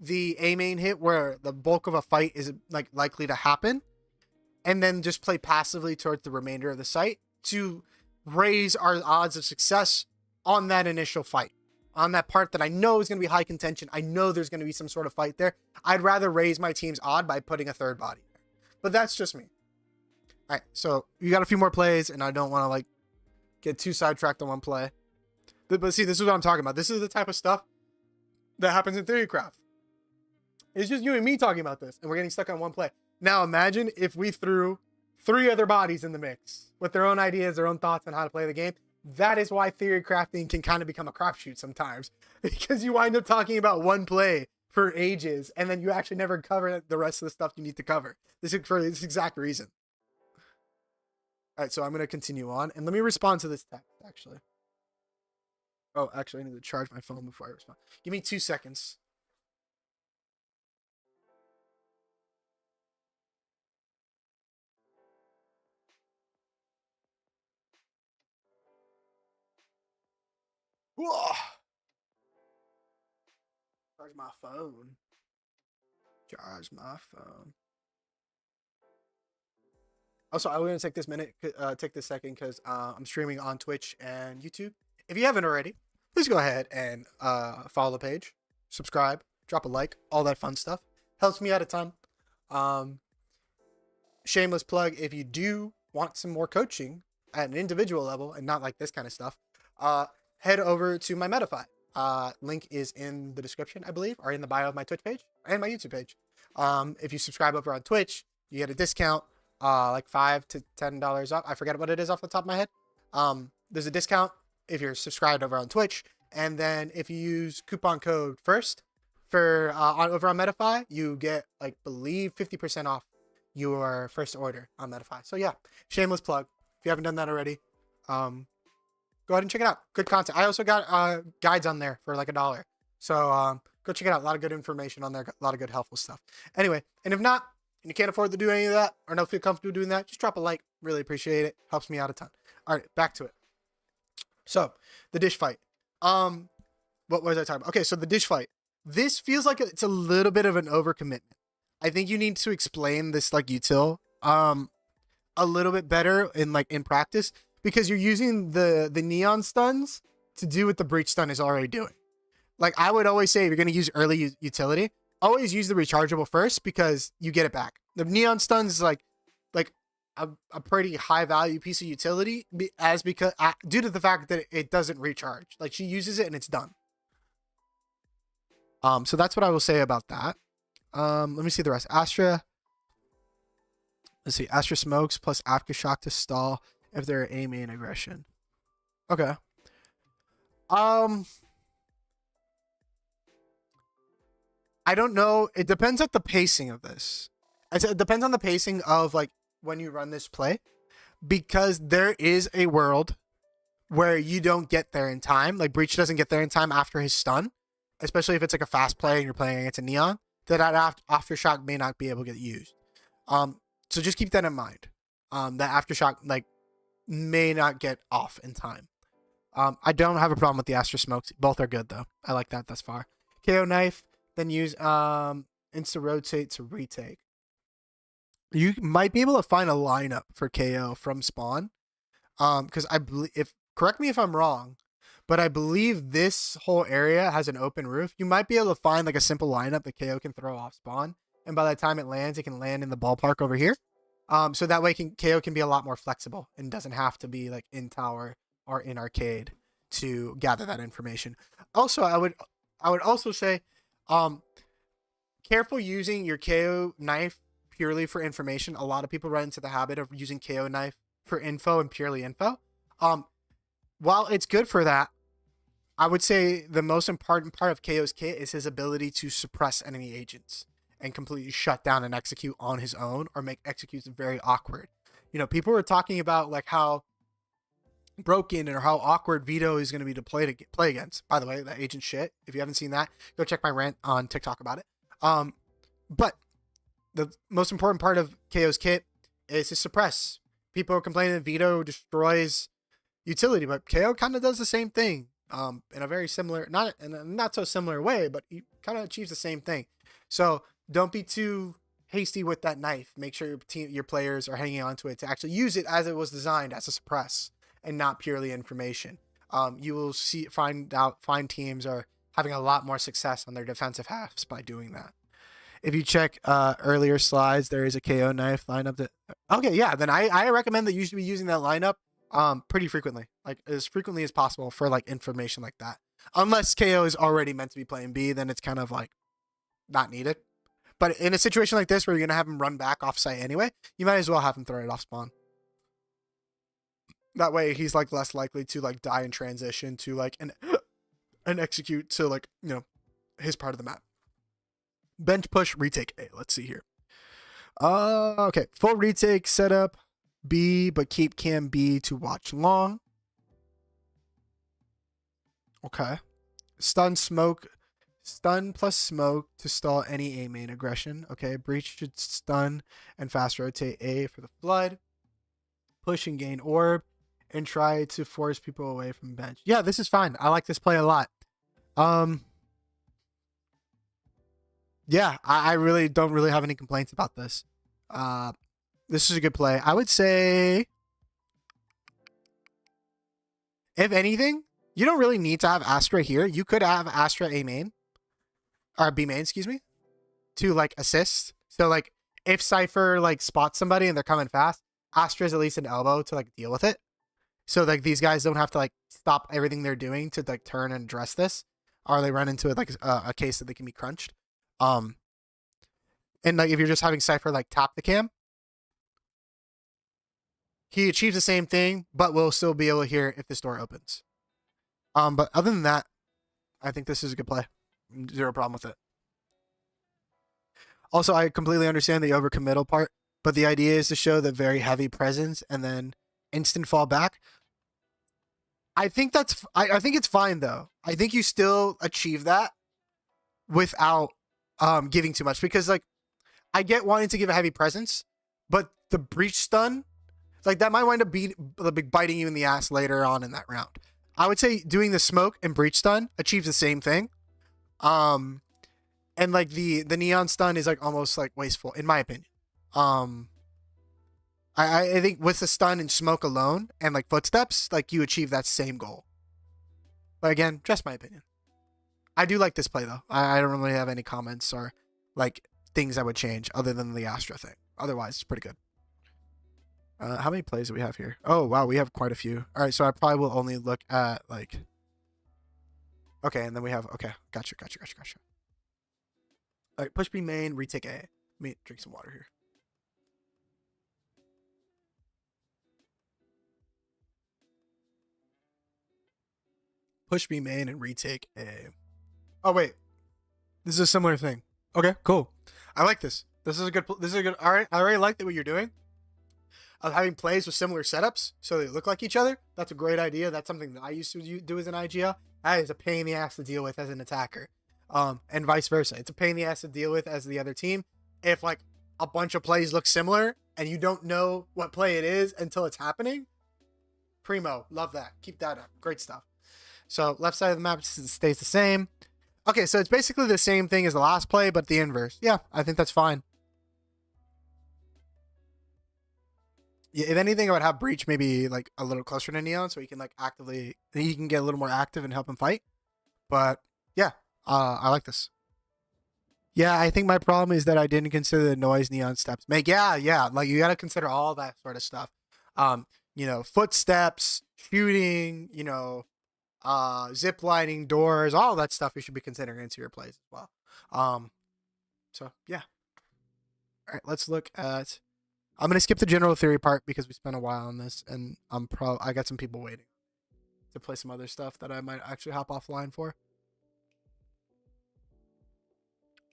the A main hit where the bulk of a fight is like likely to happen, and then just play passively towards the remainder of the site to raise our odds of success on that initial fight, on that part that I know is going to be high contention. I know there's going to be some sort of fight there. I'd rather raise my team's odd by putting a third body there, but that's just me. All right, so you got a few more plays, and I don't want to like get too sidetracked on one play. But see, this is what I'm talking about. This is the type of stuff that happens in Theorycraft. It's just you and me talking about this, and we're getting stuck on one play. Now imagine if we threw 3 other bodies in the mix with their own ideas, their own thoughts on how to play the game. That is why theory crafting can kind of become a crapshoot sometimes, because you wind up talking about one play for ages, and then you actually never cover the rest of the stuff you need to cover. This is for this exact reason. All right, so I'm going to continue on, and let me respond to this text, actually. Oh, actually, I need to charge my phone before I respond. Give me 2 seconds. Whoa. Charge my phone. Charge my phone. Also, I'm going to take this second, because I'm streaming on Twitch and YouTube. If you haven't already, please go ahead and follow the page, subscribe, drop a like, all that fun stuff. Helps me out a ton. Shameless plug, if you do want some more coaching at an individual level and not like this kind of stuff, head over to my Metafy. Link is in the description, I believe, or in the bio of my Twitch page and my YouTube page. If you subscribe over on Twitch, you get a discount like $5 to $10 off. I forget what it is off the top of my head. There's a discount if you're subscribed over on Twitch, and then if you use coupon code first for over on Medify, you get like believe 50% off your first order on Medify. So yeah, shameless plug. If you haven't done that already, go ahead and check it out. Good content. I also got guides on there for like $1. So go check it out. A lot of good information on there. A lot of good helpful stuff. Anyway, and if not, and you can't afford to do any of that or don't feel comfortable doing that, just drop a like. Really appreciate it. Helps me out a ton. All right, back to it. So the dish fight. What was I talking about? Okay, so the dish fight. This feels like it's a little bit of an overcommitment. I think you need to explain this like util a little bit better in practice, because you're using the neon stuns to do what the breach stun is already doing. Like I would always say, if you're going to use early utility, always use the rechargeable first, because you get it back. The neon stuns is like a pretty high value piece of utility because due to the fact that it doesn't recharge. Like she uses it and it's done. So that's what I will say about that. Let me see the rest. Astra. Let's see. Astra smokes plus aftershock to stall if they're A main aggression. Okay. I don't know. It depends on the pacing of this. It depends on the pacing of like when you run this play, because there is a world where you don't get there in time. Like Breach doesn't get there in time after his stun, especially if it's like a fast play and you're playing against a neon. That aftershock may not be able to get used. So just keep that in mind. That aftershock like may not get off in time. I don't have a problem with the Astra smokes. Both are good though. I like that thus far. KO knife, then use insta rotate to retake. You might be able to find a lineup for KO from spawn. Because I believe, correct me if I'm wrong, but I believe this whole area has an open roof. You might be able to find like a simple lineup that KO can throw off spawn, and by the time it lands, it can land in the ballpark over here. So that way KO can be a lot more flexible and doesn't have to be like in tower or in arcade to gather that information. Also, I would also say, careful using your KO knife purely for information. A lot of people run into the habit of using KO knife for info and purely info. While it's good for that, I would say the most important part of KO's kit is his ability to suppress enemy agents and completely shut down and execute on his own, or make executes very awkward. You know, people were talking about like how broken or how awkward Vito is going to be to play against. By the way, that agent shit. If you haven't seen that, go check my rant on TikTok about it. But the most important part of KO's kit is to suppress. People are complaining that Vito destroys utility, but KO kind of does the same thing in a very similar, not in a not so similar way, but he kind of achieves the same thing. So don't be too hasty with that knife. Make sure your players are hanging on to it to actually use it as it was designed, as a suppress and not purely information. You will find teams are having a lot more success on their defensive halves by doing that. If you check earlier slides, there is a KO knife lineup that, okay, yeah, then I recommend that you should be using that lineup pretty frequently, like as frequently as possible for like information like that. Unless KO is already meant to be playing B, then it's kind of like not needed. But in a situation like this where you're going to have him run back off site anyway, you might as well have him throw it off spawn. That way he's like less likely to like die in transition to like an execute to like, you know, his part of the map. Bench push retake A. Let's see here. Okay, full retake setup B, but keep cam B to watch long. Okay. Stun plus smoke to stall any A main aggression. Okay, breach should stun and fast rotate A for the flood. Push and gain orb and try to force people away from bench. Yeah, this is fine. I like this play a lot. Yeah, I really don't really have any complaints about this. This is a good play. I would say, if anything, you don't really need to have Astra here. You could have Astra A main, or B main, excuse me, to like assist. So like if Cypher like spots somebody and they're coming fast, Astra is at least an elbow to like deal with it. So like these guys don't have to like stop everything they're doing to like turn and address this, or they run into it like a case that they can be crunched. And like if you're just having Cypher like tap the cam, he achieves the same thing, but we'll still be able to hear if this door opens. But other than that, I think this is a good play. Zero problem with it. Also, I completely understand the overcommittal part, but the idea is to show the very heavy presence and then instant fall back. I think I think it's fine though. I think you still achieve that without giving too much, because like I get wanting to give a heavy presence, but the breach stun, like that might wind up biting you in the ass later on in that round. I would say doing the smoke and breach stun achieves the same thing. And like the neon stun is like almost like wasteful in my opinion. I think with the stun and smoke alone and like footsteps, like you achieve that same goal. But again, just my opinion. I do like this play though. I don't really have any comments or like things I would change other than the Astra thing. Otherwise, it's pretty good. How many plays do we have here? Oh, wow, we have quite a few. All right, so I probably will only look at like... Okay, and then we have... Okay, gotcha. All right, push B main, retake A. Let me drink some water here. Push B main and retake A. Oh, wait. This is a similar thing. Okay, cool. I like this. This is a good... All right, I already like what you're doing. Of having plays with similar setups so they look like each other. That's a great idea. That's something that I used to do as an IGL. That is a pain in the ass to deal with as an attacker. And vice versa. It's a pain in the ass to deal with as the other team. If like a bunch of plays look similar and you don't know what play it is until it's happening. Primo. Love that. Keep that up. Great stuff. So left side of the map stays the same. Okay, so it's basically the same thing as the last play, but the inverse. Yeah, I think that's fine. Yeah, if anything, I would have Breach maybe like a little closer to Neon so he can like he can get a little more active and help him fight. But yeah, I like this. Yeah, I think my problem is that I didn't consider the noise Neon steps make. Yeah, like you got to consider all that sort of stuff. You know, footsteps, shooting, you know, zip lining, doors, all that stuff you should be considering into your plays as well. So yeah. All right, let's look at. I'm going to skip the general theory part because we spent a while on this and I got some people waiting to play some other stuff that I might actually hop offline for.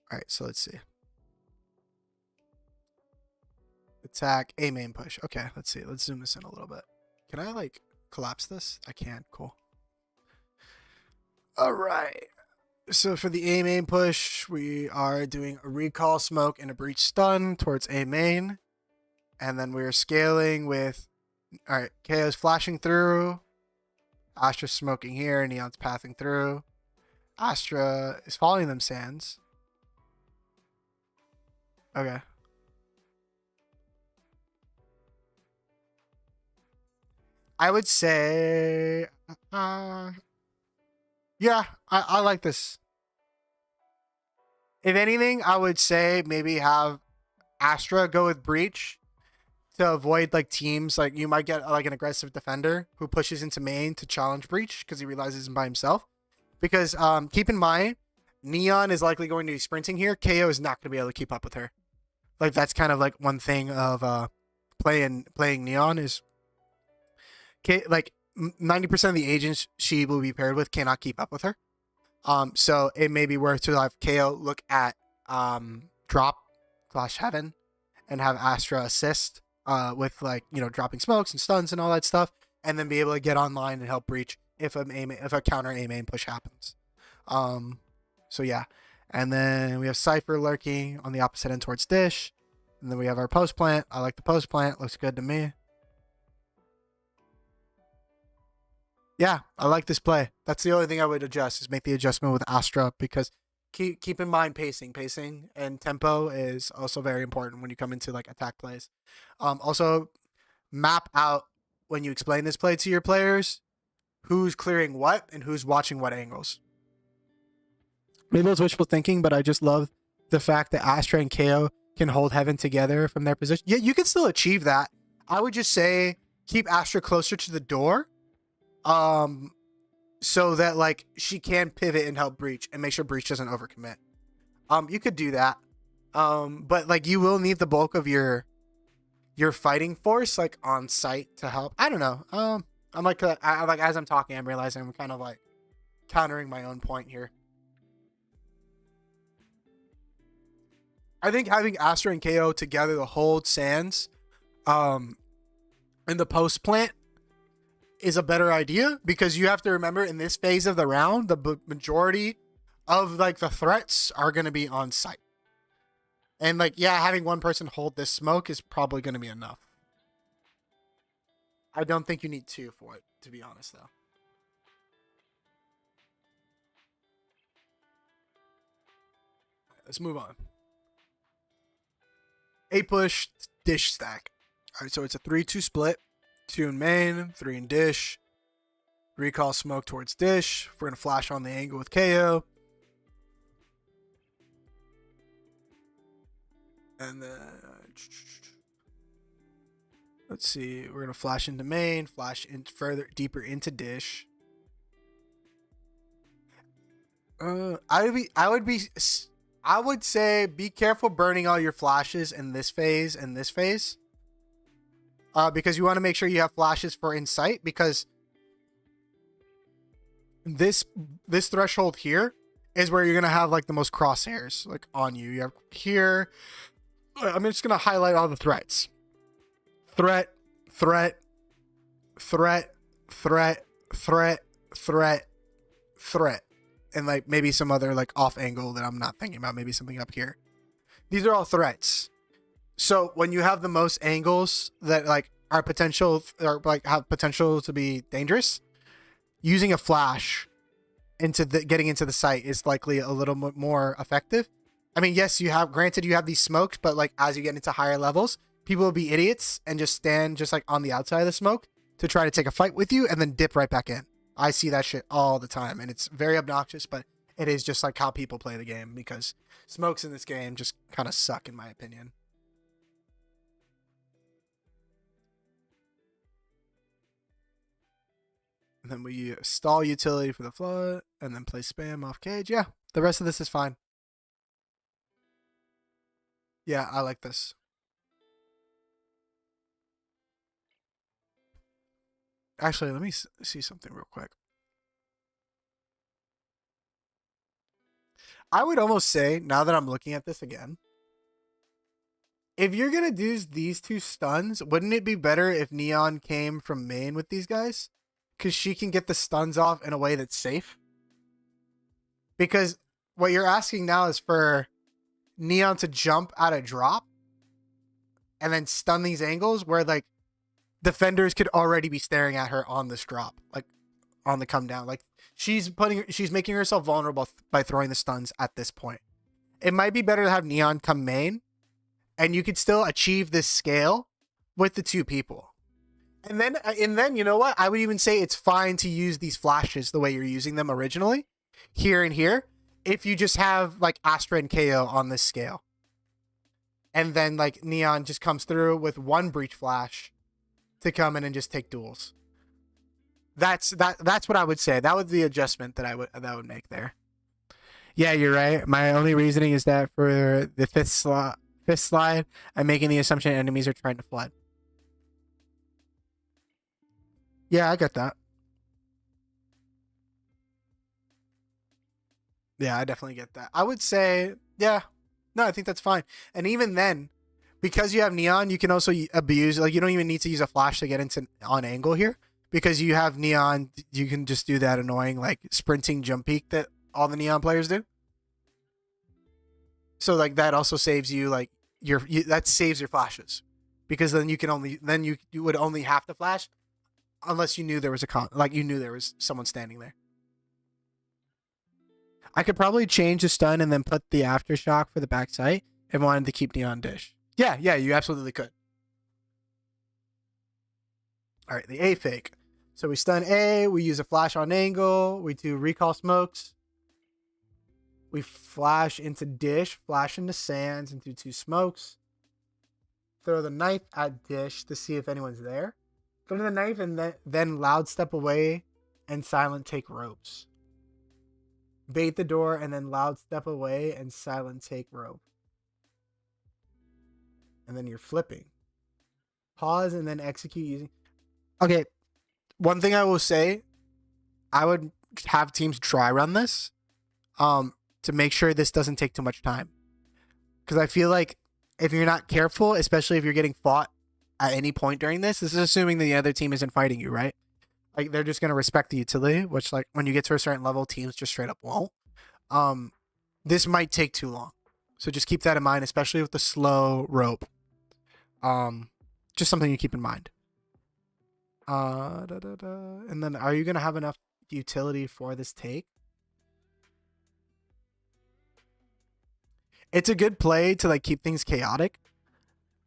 All right, so let's see. Attack, A main push. Okay, let's see. Let's zoom this in a little bit. Can I like collapse this? I can. Cool. All right. So for the A main push, we are doing a recall smoke and a breach stun towards A main. And then we're scaling with, all right, KO's flashing through. Astra's smoking here. Neon's pathing through. Astra is following them sands. Okay. I would say, yeah, I like this. If anything, I would say maybe have Astra go with Breach to avoid like teams. Like you might get like an aggressive defender who pushes into main to challenge Breach because he realizes he's by himself. Because keep in mind, Neon is likely going to be sprinting here. KO is not going to be able to keep up with her. Like that's kind of like one thing of playing Neon is like 90% of the agents she will be paired with cannot keep up with her. So it may be worth to have KO look at drop / heaven and have Astra assist with like, you know, dropping smokes and stuns and all that stuff, and then be able to get online and help Breach if a counter A main push happens. So yeah. And then we have Cypher lurking on the opposite end towards Dish. And then we have our post plant. I like the post plant. Looks good to me. Yeah, I like this play. That's the only thing I would adjust is make the adjustment with Astra because keep in mind pacing and tempo is also very important when you come into like attack plays. Also map out when you explain this play to your players who's clearing what and who's watching what angles. Maybe it's wishful thinking, but I just love the fact that Astra and KO can hold heaven together from their position. Yeah, you can still achieve that. I would just say keep Astra closer to the door. So that like she can pivot and help Breach and make sure Breach doesn't overcommit. You could do that. But like you will need the bulk of your your fighting force like on site to help. I don't know. I'm like, like as I'm talking, I'm realizing I'm kind of like countering my own point here. I think having Astra and KO together to hold Sands, in the post plant is a better idea, because you have to remember in this phase of the round, the majority of like the threats are going to be on site. And like, yeah, having one person hold this smoke is probably going to be enough. I don't think you need two for it, to be honest, though. Let's move on. A push, dish stack. All right, so it's a 3-2 split. 2 in main, 3 in dish. Recall smoke towards dish. We're going to flash on the angle with KO. And then, let's see. We're going to flash into main, flash in further, deeper into dish. I would say be careful burning all your flashes in this phase and this phase. Because you want to make sure you have flashes for insight, because this threshold here is where you're going to have like the most crosshairs like on you. You have here. I'm just going to highlight all the threats. Threat, threat, threat, threat, threat, threat, threat. And like maybe some other like off angle that I'm not thinking about. Maybe something up here. These are all threats. So when you have the most angles that like are potential or like have potential to be dangerous, using a flash into getting into the site is likely a little bit more effective. I mean, yes, you have these smokes, but like as you get into higher levels, people will be idiots and just stand just like on the outside of the smoke to try to take a fight with you and then dip right back in. I see that shit all the time, and it's very obnoxious, but it is just like how people play the game, because smokes in this game just kind of suck in my opinion. And then we stall utility for the flood, and then play spam off cage. Yeah, the rest of this is fine. Yeah, I like this. Actually, let me see something real quick. I would almost say, now that I'm looking at this again, if you're going to do these two stuns, wouldn't it be better if Neon came from main with these guys? Because she can get the stuns off in a way that's safe. Because what you're asking now is for Neon to jump at a drop and then stun these angles where like defenders could already be staring at her on this drop, like on the come down. Like she's making herself vulnerable by throwing the stuns at this point. It might be better to have Neon come main, and you could still achieve this scale with the two people. And then you know what? I would even say it's fine to use these flashes the way you're using them originally, here and here, if you just have like Astra and KO on this scale. And then like Neon just comes through with one breach flash to come in and just take duels. That's what I would say. That was the adjustment that I would make there. Yeah, you're right. My only reasoning is that for the fifth slide, I'm making the assumption enemies are trying to flood. Yeah, I get that. Yeah, I definitely get that. I would say, yeah, no, I think that's fine. And even then, because you have Neon, you can also abuse, like you don't even need to use a flash to get into on angle here, because you have Neon, you can just do that annoying like sprinting jump peek that all the Neon players do. So like that also saves you like that saves your flashes, because then you would only have to flash unless you knew there was you knew there was someone standing there. I could probably change the stun and then put the aftershock for the backside if I wanted to keep Neon dish. Yeah, you absolutely could. All right, the A fake. So we stun A, we use a flash on angle, we do recall smokes. We flash into dish, flash into sands, and do 2 smokes. Throw the knife at dish to see if anyone's there. Go to the knife and then loud step away and silent take ropes. Bait the door and then loud step away and silent take rope. And then you're flipping. Pause and then execute using. Okay, one thing I will say, I would have teams dry run this, to make sure this doesn't take too much time. Because I feel like if you're not careful, especially if you're getting fought at any point during this is assuming the other team isn't fighting you, right? Like they're just gonna respect the utility, which like when you get to a certain level, teams just straight up won't. This might take too long, so just keep that in mind, especially with the slow rope. Just something you keep in mind. And then, are you gonna have enough utility for this take? It's a good play to like keep things chaotic,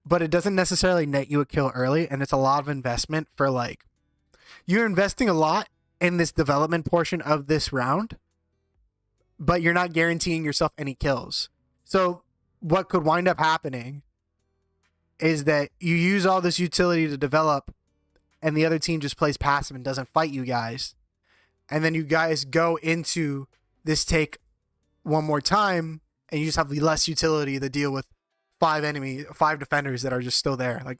but it doesn't necessarily net you a kill early, and it's a lot of investment for like you're investing a lot in this development portion of this round, but you're not guaranteeing yourself any kills. So what could wind up happening is that you use all this utility to develop and the other team just plays passive and doesn't fight you guys. And then you guys go into this take one more time and you just have less utility to deal with 5 defenders that are just still there. Like,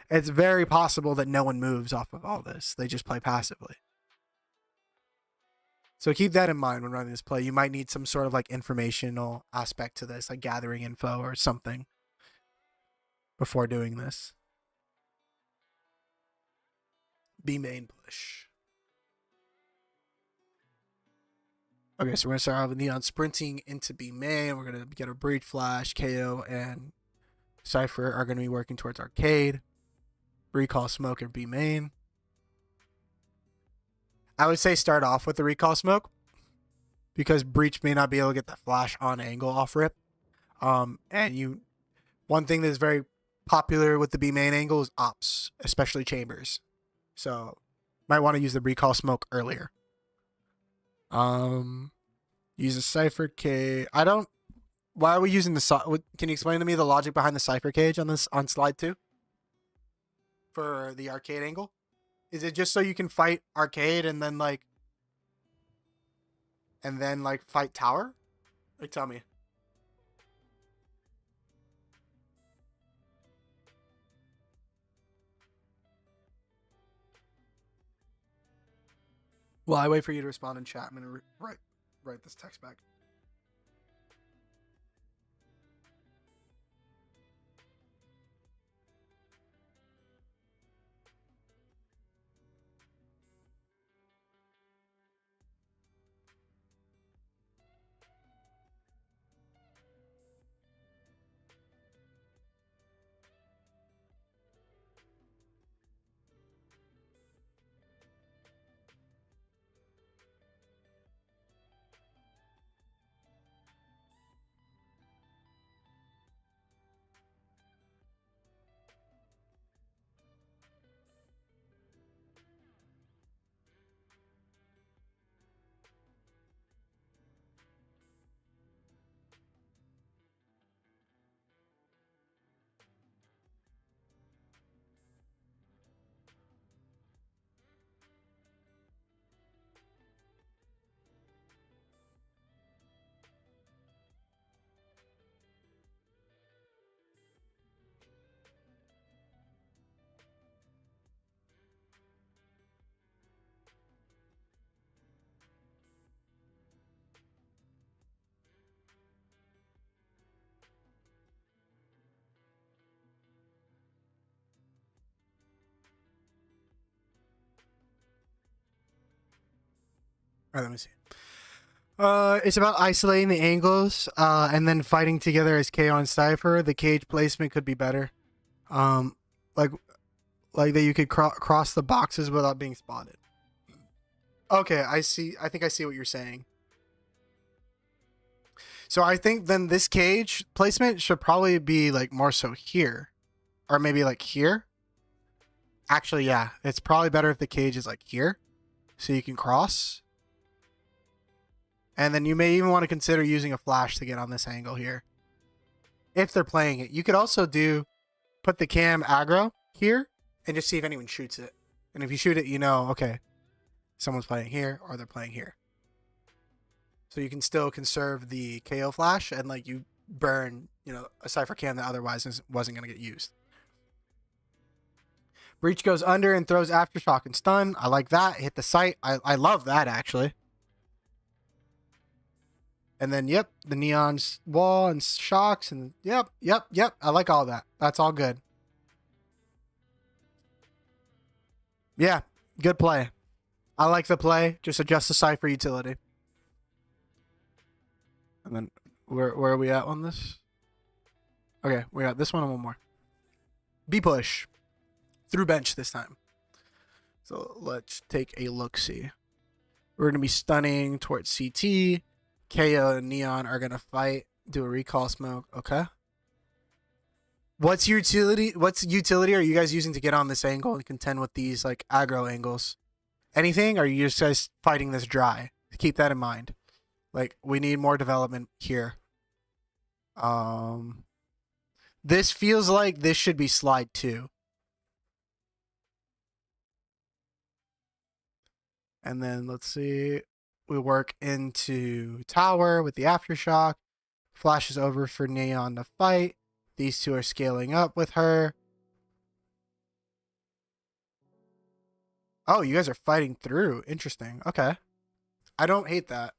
it's very possible that no one moves off of all this. They just play passively. So keep that in mind when running this play. You might need some sort of like informational aspect to this, like gathering info or something before doing this. B main push. Okay, so we're going to start off with Neon sprinting into B main. We're going to get a Breach Flash, KO, and Cypher are going to be working towards Arcade. Recall Smoke and B main. I would say start off with the Recall Smoke because Breach may not be able to get the flash on angle off rip. One thing that's very popular with the B main angle is ops, especially chambers. So might want to use the Recall Smoke earlier. Use a Cypher cage. Why are we using the can you explain to me the logic behind the Cypher cage on slide 2 for the Arcade angle? Is it just so you can fight Arcade and then fight Tower? Like, tell me. Well, I wait for you to respond in chat. I'm gonna write this text back. All right, let me see. It's about isolating the angles, and then fighting together as KO and Cypher. The cage placement could be better. Like that you could cross the boxes without being spotted. Okay, I see. I think I see what you're saying. So I think then this cage placement should probably be like more so here, or maybe like here. Actually, yeah, it's probably better if the cage is like here, so you can cross. And then you may even want to consider using a flash to get on this angle here. If they're playing it. You could also put the cam aggro here and just see if anyone shoots it. And if you shoot it, you know, okay, someone's playing here or they're playing here. So you can still conserve the KO flash and like you burn, a Cypher cam that otherwise wasn't going to get used. Breach goes under and throws aftershock and stun. I like that. Hit the site. I love that, actually. And then, yep, the neon's wall and shocks. And yep. I like all that. That's all good. Yeah, good play. I like the play. Just adjust the site for utility. And then, where are we at on this? Okay, we got this one and one more. B push. Through bench this time. So let's take a look-see. We're going to be stunning towards CT. KO and Neon are going to fight. Do a recall smoke. Okay. What's utility are you guys using to get on this angle and contend with these like aggro angles? Anything? Or are you just guys fighting this dry? Keep that in mind. Like, we need more development here. This feels like this should be slide 2. And then let's see. We work into tower with the aftershock. Flashes over for Neon to fight. These two are scaling up with her. Oh, you guys are fighting through. Interesting. Okay. I don't hate that.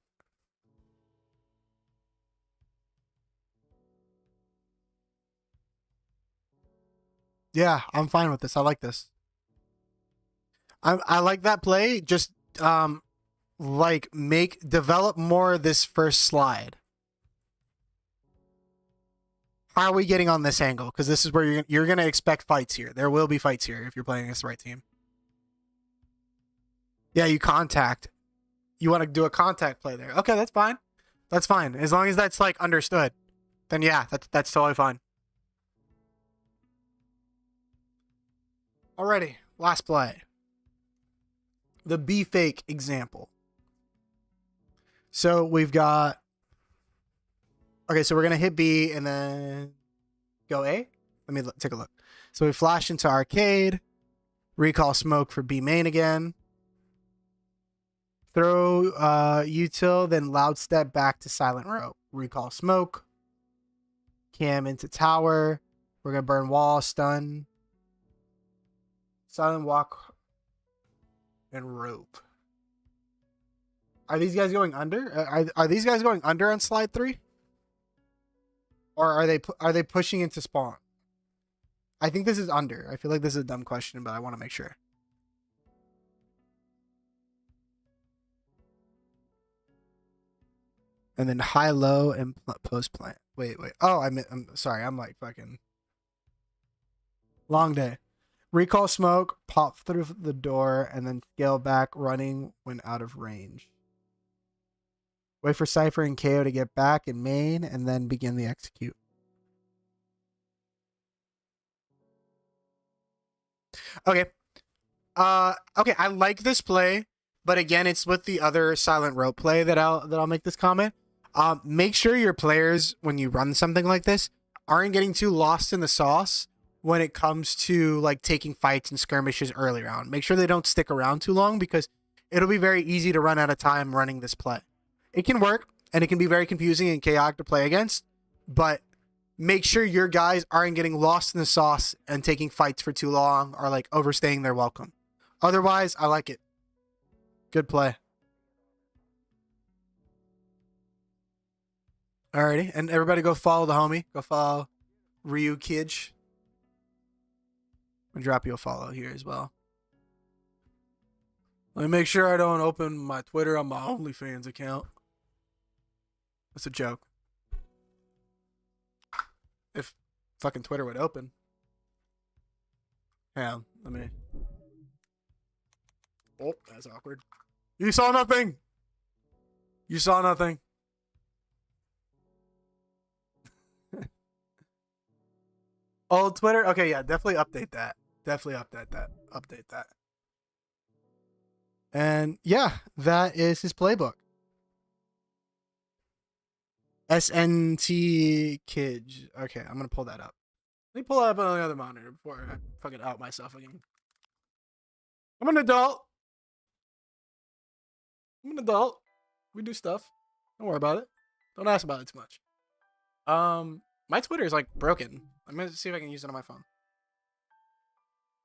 Yeah, I'm fine with this. I like this. I like that play. Just like develop more this first slide. How are we getting on this angle? Because this is where you're gonna expect fights here. There will be fights here if you're playing against the right team. Yeah, you contact. You want to do a contact play there. Okay, that's fine. That's fine. As long as that's like understood. Then yeah, that's totally fine. Alrighty, last play. The B fake example. So we've got. Okay, so we're gonna hit B and then go A. Let me take a look. So we flash into arcade. Recall smoke for B main again. Throw util, then loud step back to silent row. Recall smoke. Cam into tower. We're gonna burn wall, stun. Silent walk and rope. Are these guys going under? Are these guys going under on slide 3? Or are they pushing into spawn? I think this is under. I feel like this is a dumb question, but I want to make sure. And then high, low, and post plant. Wait. Oh, I'm sorry. I'm like fucking long day. Recall smoke, pop through the door, and then scale back running when out of range. Wait for Cypher and KO to get back in main, and then begin the execute. Okay. Okay, I like this play, but again, it's with the other silent rope play that I'll make this comment. Make sure your players, when you run something like this, aren't getting too lost in the sauce when it comes to like taking fights and skirmishes early round. Make sure they don't stick around too long because it'll be very easy to run out of time running this play. It can work and it can be very confusing and chaotic to play against, but make sure your guys aren't getting lost in the sauce and taking fights for too long or like overstaying their welcome. Otherwise, I like it. Good play. Alrighty, and everybody go follow the homie. Go follow Ryu Kij. I'll drop you a follow here as well. Let me make sure I don't open my Twitter on my OnlyFans account. That's a joke. If fucking Twitter would open. Hang on, let me. Oh, that's awkward. You saw nothing. You saw nothing. Old Twitter? Okay, yeah, definitely update that. Definitely update that. And yeah, that is his playbook. SNT Kij. Okay, I'm gonna pull that up. Let me pull it up on the other monitor before I fucking out myself again. I'm an adult. We do stuff. Don't worry about it. Don't ask about it too much. My Twitter is like broken. I'm gonna see if I can use it on my phone.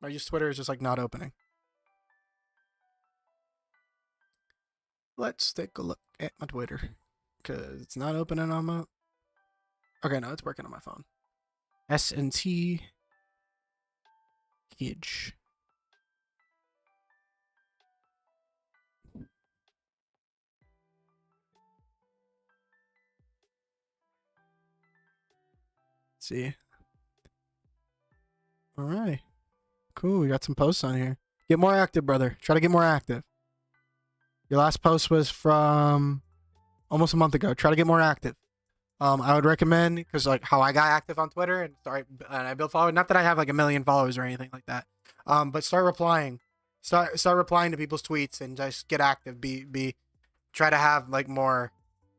My use Twitter is just like not opening. Let's take a look at my Twitter because it's not opening on my. Okay, no, it's working on my phone. S&T Gidge. See. All right. Cool. We got some posts on here. Get more active, brother. Try to get more active. Your last post was from almost a month ago. Try to get more active. I would recommend, because like how I got active on Twitter and I built followers. Not that I have like 1 million followers or anything like that. But start replying. Start replying to people's tweets and just get active. Try to have like more,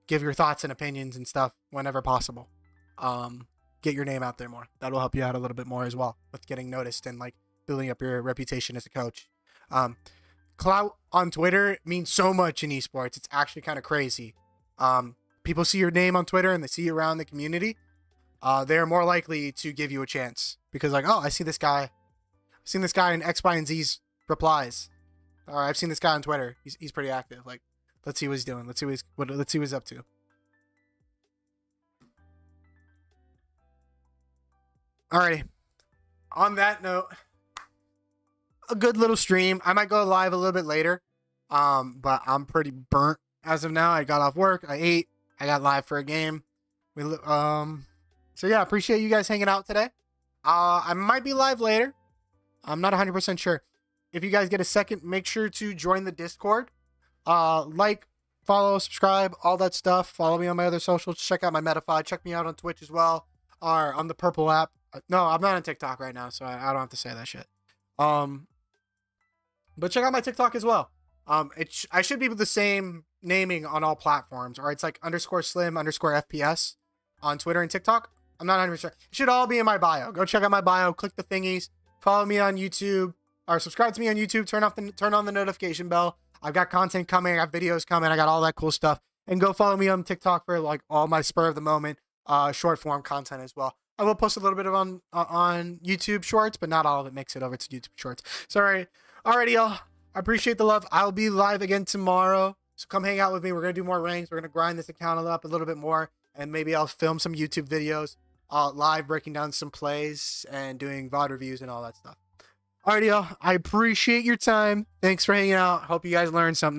give your thoughts and opinions and stuff whenever possible. Get your name out there more. That'll help you out a little bit more as well with getting noticed and like building up your reputation as a coach. Clout on Twitter means so much in esports. It's actually kind of crazy. People see your name on Twitter and they see you around the community. They're more likely to give you a chance because like, oh, I see this guy. I've seen this guy in X, Y, and Z's replies. Or I've seen this guy on Twitter. He's pretty active. Like, let's see what he's doing. Let's see what he's up to. Alrighty. On that note, a good little stream. I might go live a little bit later. But I'm pretty burnt as of now. I got off work. I ate. I got live for a game. So yeah, appreciate you guys hanging out today. I might be live later. I'm not 100% sure. If you guys get a second, make sure to join the Discord. Like, follow, subscribe, all that stuff. Follow me on my other socials. Check out my Metafy. Check me out on Twitch as well. Or on the Purple app. No, I'm not on TikTok right now, so I don't have to say that shit. But check out my TikTok as well. I should be with the same naming on all platforms, or it's like _slim_FPS on Twitter and TikTok. I'm not 100% sure. It should all be in my bio. Go check out my bio, click the thingies, follow me on YouTube, or subscribe to me on YouTube, turn on the notification bell. I've got content coming, I got videos coming, I got all that cool stuff. And go follow me on TikTok for like all my spur of the moment short form content as well. I will post a little bit of on YouTube Shorts, but not all of it makes it over to YouTube Shorts. Sorry. Alrighty, y'all. I appreciate the love. I'll be live again tomorrow. So come hang out with me. We're going to do more ranks. We're going to grind this account up a little bit more. And maybe I'll film some YouTube videos live, breaking down some plays and doing VOD reviews and all that stuff. Alrighty, y'all. I appreciate your time. Thanks for hanging out. Hope you guys learned something.